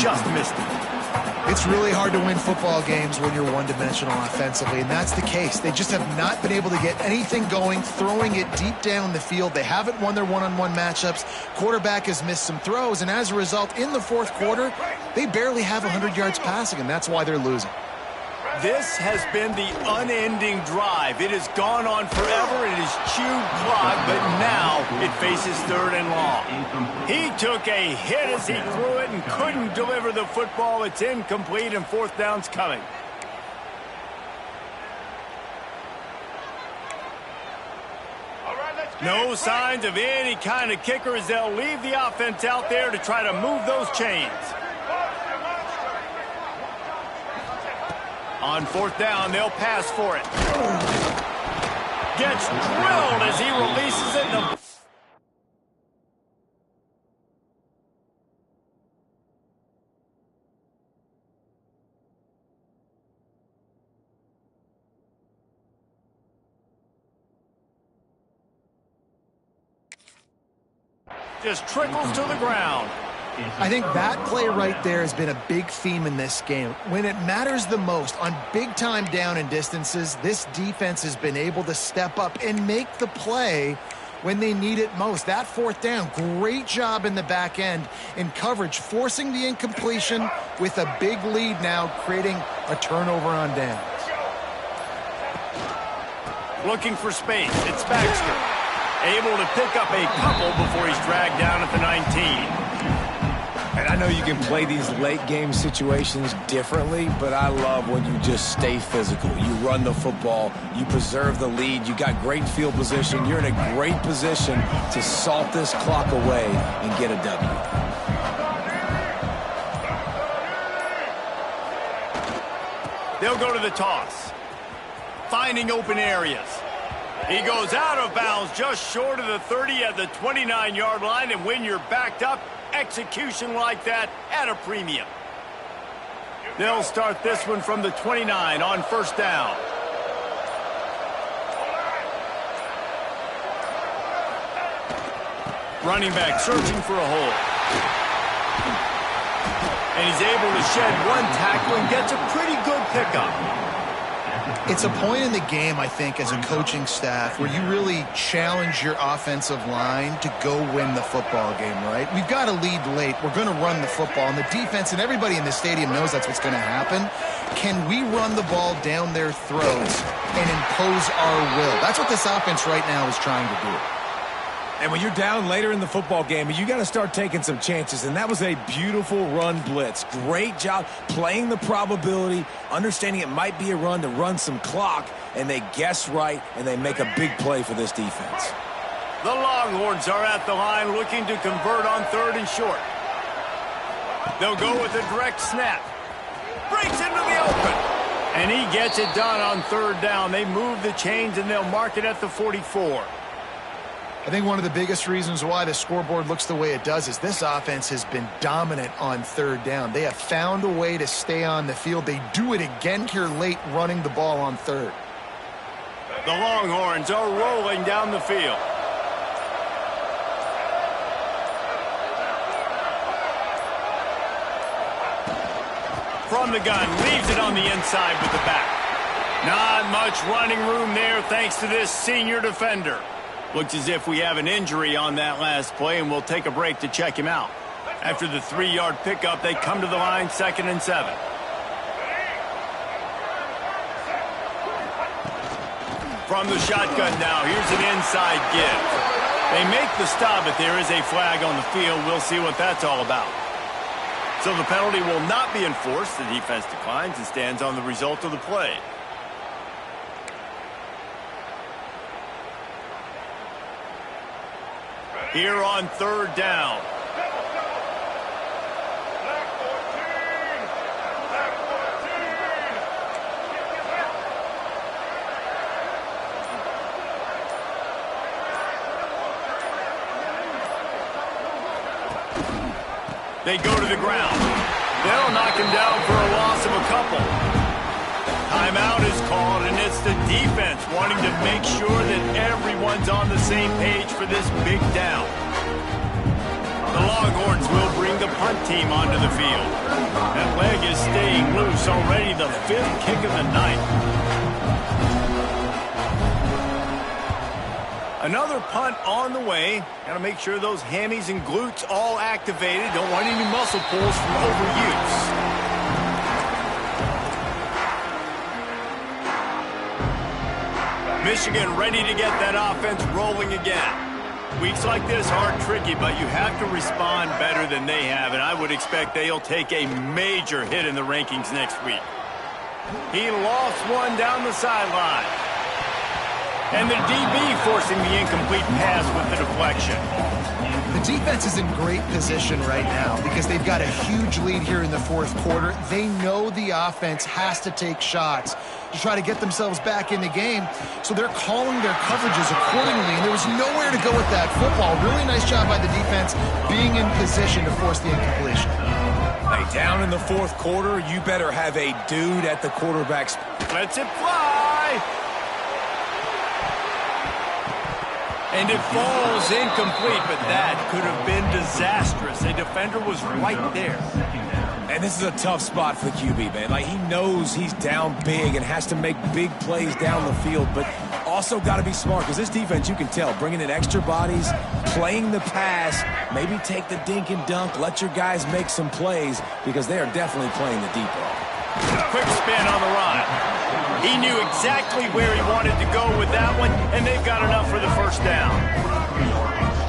just missed it. It's really hard to win football games when you're one-dimensional offensively, and that's the case. They just have not been able to get anything going, throwing it deep down the field. They haven't won their one-on-one matchups. Quarterback has missed some throws, and as a result, in the fourth quarter, they barely have 100 yards passing, and that's why they're losing. This has been the unending drive. It has gone on forever. It has chewed clock, but now it faces third and long. He took a hit as he threw it and couldn't deliver the football. It's incomplete, and fourth down's coming. No signs of any kind of kicker as they'll leave the offense out there to try to move those chains. On fourth down, they'll pass for it. Gets drilled as he releases it. just trickles to the ground. I think that play right there has been a big theme in this game. When it matters the most, on big-time down and distances, this defense has been able to step up and make the play when they need it most. That fourth down, great job in the back end in coverage, forcing the incompletion with a big lead now, creating a turnover on downs. Looking for space. It's Baxter. Able to pick up a couple before he's dragged down at the 19. And I know you can play these late game situations differently, but I love when you just stay physical. You run the football, you preserve the lead, you got great field position, you're in a great position to salt this clock away and get a W. They'll go to the toss. Finding open areas. He goes out of bounds just short of the 30 at the 29-yard line, and when you're backed up, execution like that at a premium. They'll start this one from the 29 on first down. Running back searching for a hole. And he's able to shed one tackle and gets a pretty good pickup. It's a point in the game, I think, as a coaching staff where you really challenge your offensive line to go win the football game, right? We've got to lead late. We're going to run the football. And the defense and everybody in the stadium knows that's what's going to happen. Can we run the ball down their throats and impose our will? That's what this offense right now is trying to do. And when you're down later in the football game, you got to start taking some chances. And that was a beautiful run blitz. Great job playing the probability, understanding it might be a run to run some clock, and they guess right, and they make a big play for this defense. The Longhorns are at the line looking to convert on third and short. They'll go with a direct snap. Breaks into the open. And he gets it done on third down. They move the chains, and they'll mark it at the 44. I think one of the biggest reasons why the scoreboard looks the way it does is this offense has been dominant on third down. They have found a way to stay on the field. They do it again here late, running the ball on third. The Longhorns are rolling down the field. From the gun, leaves it on the inside with the back. Not much running room there thanks to this senior defender. Looks as if we have an injury on that last play, and we'll take a break to check him out. After the 3-yard pickup, they come to the line, 2nd and 7. From the shotgun now, here's an inside give. They make the stop, but there is a flag on the field. We'll see what that's all about. So the penalty will not be enforced. The defense declines and stands on the result of the play. Here on third down. They go to the ground. They'll knock him down for a loss of a couple. Timeout is called, and it's the defense wanting to make sure that everyone's on the same page for this big down. The Longhorns will bring the punt team onto the field. That leg is staying loose, already the 5th kick of the night. Another punt on the way. Got to make sure those hammies and glutes all activated. Don't want any muscle pulls from overuse. Michigan ready to get that offense rolling again. Weeks like this are tricky, but you have to respond better than they have, and I would expect they'll take a major hit in the rankings next week. He lost one down the sideline. And the DB forcing the incomplete pass with the deflection. The defense is in great position right now because they've got a huge lead here in the fourth quarter. They know the offense has to take shots to try to get themselves back in the game, so they're calling their coverages accordingly, and there was nowhere to go with that football. Really nice job by the defense being in position to force the incompletion. Hey, down in the fourth quarter, you better have a dude at the quarterback's. Lets it fly. And it falls incomplete, but that could have been disastrous. A defender was right there. And this is a tough spot for the QB, man. Like, he knows he's down big and has to make big plays down the field, but also got to be smart because this defense, you can tell, bringing in extra bodies, playing the pass, maybe take the dink and dunk, let your guys make some plays because they are definitely playing the deep ball. Quick spin on the run. He knew exactly where he wanted to go with that one, and they've got enough for the first down.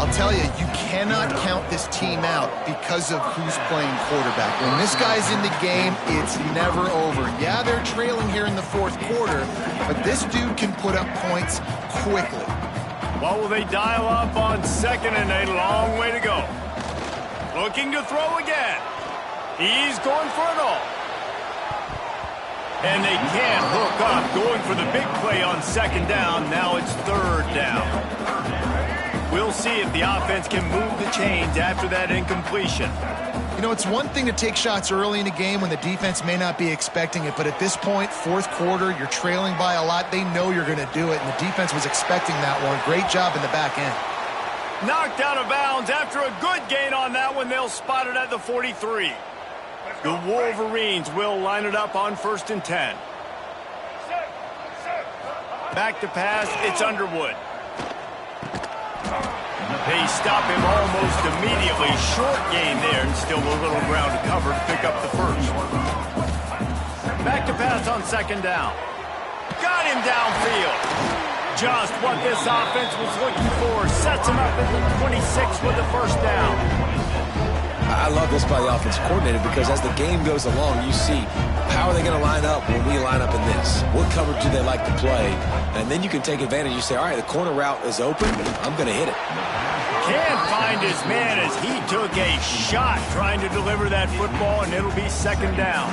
I'll tell you, you cannot count this team out because of who's playing quarterback. When this guy's in the game, it's never over. Yeah, they're trailing here in the fourth quarter, but this dude can put up points quickly. What will they dial up on second and a long way to go? Looking to throw again. He's going for it all. And they can't hook up, going for the big play on second down. Now it's third down. We'll see if the offense can move the chains after that incompletion. You know, it's one thing to take shots early in a game when the defense may not be expecting it, but at this point, fourth quarter, you're trailing by a lot. They know you're going to do it, and the defense was expecting that one. Great job in the back end. Knocked out of bounds after a good gain on that one. They'll spot it at the 43. The Wolverines will line it up on 1st and 10. Back to pass, it's Underwood. They stop him almost immediately. Short gain there, and still a little ground to cover to pick up the first. Back to pass on second down. Got him downfield. Just what this offense was looking for. Sets him up at the 26 with the first down. I love this by the offensive coordinator because as the game goes along, you see how are they going to line up when we line up in this? What coverage do they like to play? And then you can take advantage. You say, all right, the corner route is open. I'm going to hit it. Can't find his man as he took a shot trying to deliver that football, and it'll be second down.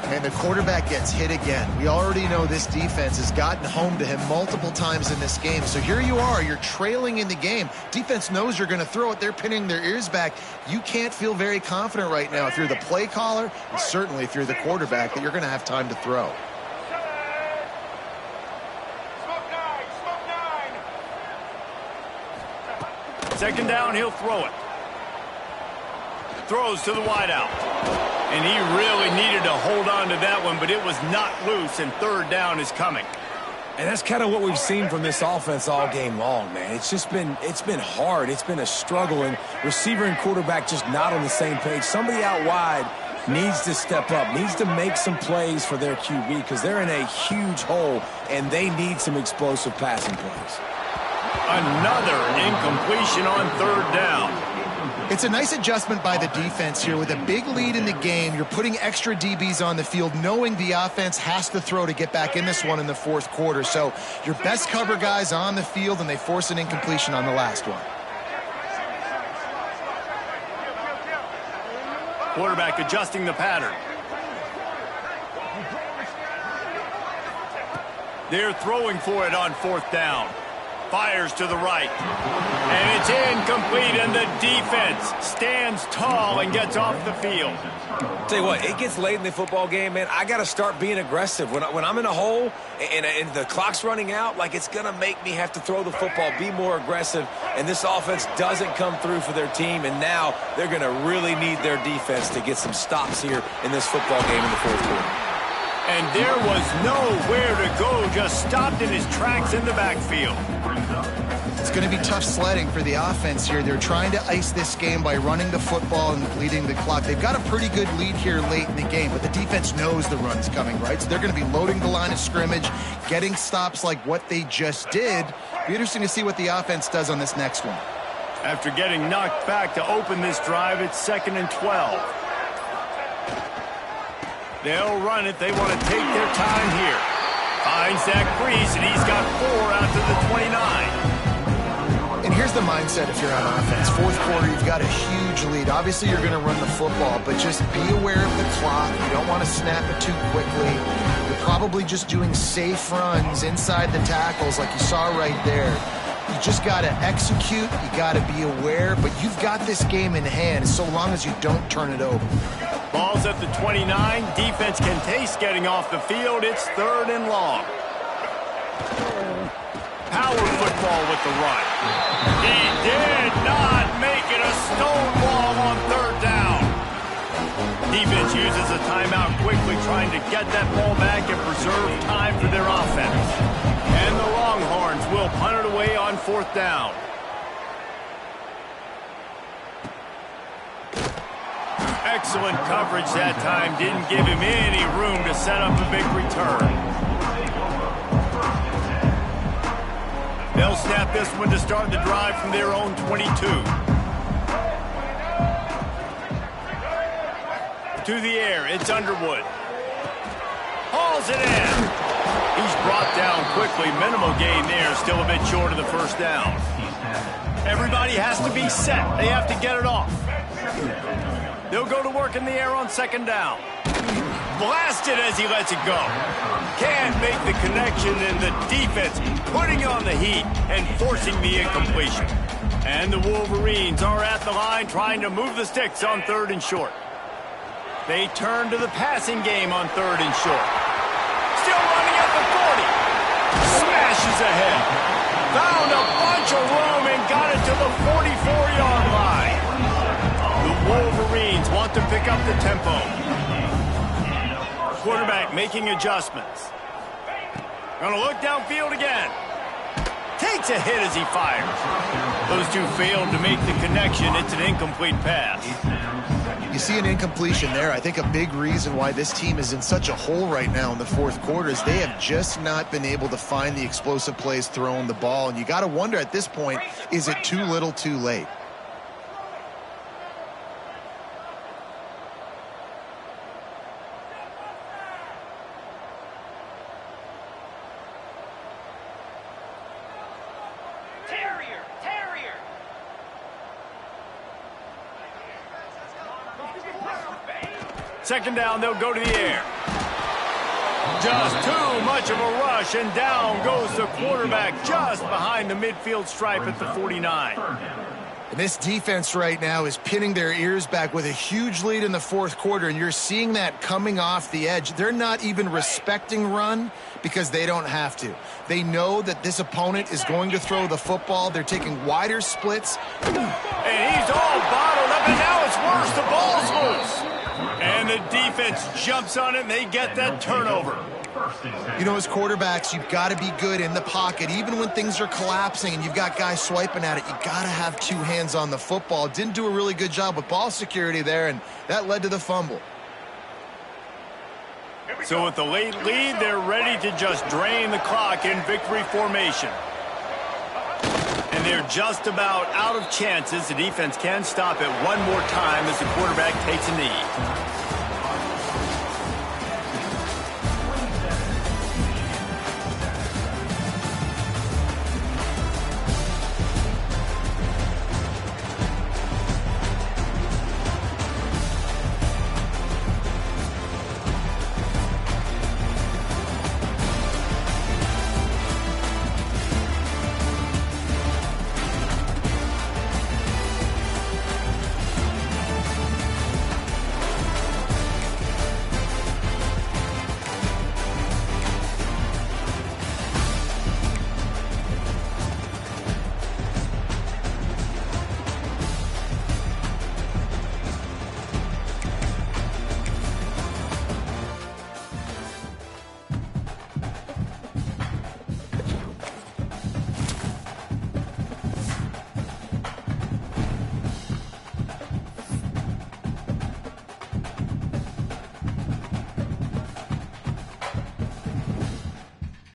And the quarterback gets hit again. We already know this defense has gotten home to him multiple times in this game. So here you are, you're trailing in the game. Defense knows you're going to throw it. They're pinning their ears back. You can't feel very confident right now if you're the play caller, and certainly if you're the quarterback, that you're going to have time to throw. Second down, he'll throw it. Throws to the wideout. And he really needed to hold on to that one, but it was not loose, and third down is coming. And that's kind of what we've seen from this offense all game long, man. It's been hard. It's been a struggle, and receiver and quarterback just not on the same page. Somebody out wide needs to step up, needs to make some plays for their QB because they're in a huge hole, and they need some explosive passing plays. Another incompletion on third down. It's a nice adjustment by the defense here. With a big lead in the game, you're putting extra DBs on the field, knowing the offense has to throw to get back in this one in the fourth quarter. So your best cover guys on the field, and they force an incompletion on the last one. Quarterback adjusting the pattern. They're throwing for it on fourth down. Fires to the right. And it's incomplete, and the defense stands tall and gets off the field. Tell you what, it gets late in the football game, man. I got to start being aggressive. When I'm in a hole and the clock's running out, like it's going to make me have to throw the football, be more aggressive, and this offense doesn't come through for their team, and now they're going to really need their defense to get some stops here in this football game in the fourth quarter. And there was nowhere to go, just stopped in his tracks in the backfield. It's going to be tough sledding for the offense here. They're trying to ice this game by running the football and bleeding the clock. They've got a pretty good lead here late in the game, but the defense knows the run's coming, right? So they're going to be loading the line of scrimmage, getting stops like what they just did. Be interesting to see what the offense does on this next one. After getting knocked back to open this drive, it's 2nd and 12. They'll run it. They want to take their time here. Finds that crease, and he's got 4 out to the 29. And here's the mindset if you're on offense. Fourth quarter, you've got a huge lead. Obviously, you're going to run the football, but just be aware of the clock. You don't want to snap it too quickly. You're probably just doing safe runs inside the tackles like you saw right there. You just got to execute. You got to be aware, but you've got this game in hand so long as you don't turn it over. Ball's at the 29. Defense can taste getting off the field. It's 3rd and long. Power football with the run. He did not make it a stonewall on third down. Defense uses a timeout quickly, trying to get that ball back and preserve time for their offense. And the Longhorns will punt it away on fourth down. Excellent coverage that time. Didn't give him any room to set up a big return. They'll snap this one to start the drive from their own 22. To the air, it's Underwood. Hauls it in. He's brought down quickly. Minimal gain there, still a bit short of the first down. Everybody has to be set. They have to get it off. They'll go to work in the air on second down. Blasted as he lets it go. Can't make the connection, and the defense putting on the heat and forcing the incompletion. And the Wolverines are at the line trying to move the sticks on third and short. They turn to the passing game on third and short. Still running at the 40. Smashes ahead. Found a bunch of room and got it to the 44-yard line. The Wolverines want to pick up the tempo. Quarterback making adjustments. Gonna look downfield again. Takes a hit as he fires. Those two failed to make the connection. It's an incomplete pass. You see an incompletion there. I think a big reason why this team is in such a hole right now in the fourth quarter is they have just not been able to find the explosive plays throwing the ball. And you got to wonder at this point, is it too little too late? Second down, they'll go to the air. Just too much of a rush, and down goes the quarterback just behind the midfield stripe at the 49. And this defense right now is pinning their ears back with a huge lead in the fourth quarter, and you're seeing that coming off the edge. They're not even respecting run because they don't have to. They know that this opponent is going to throw the football. They're taking wider splits. And he's all bottled up, and now it's worse. The ball's loose. And the defense jumps on it, and they get that turnover. You know, as quarterbacks, you've got to be good in the pocket. Even when things are collapsing and you've got guys swiping at it, you got to have two hands on the football. Didn't do a really good job with ball security there, and that led to the fumble. So with the late lead, they're ready to just drain the clock in victory formation. And they're just about out of chances. The defense can stop it one more time as the quarterback takes a knee.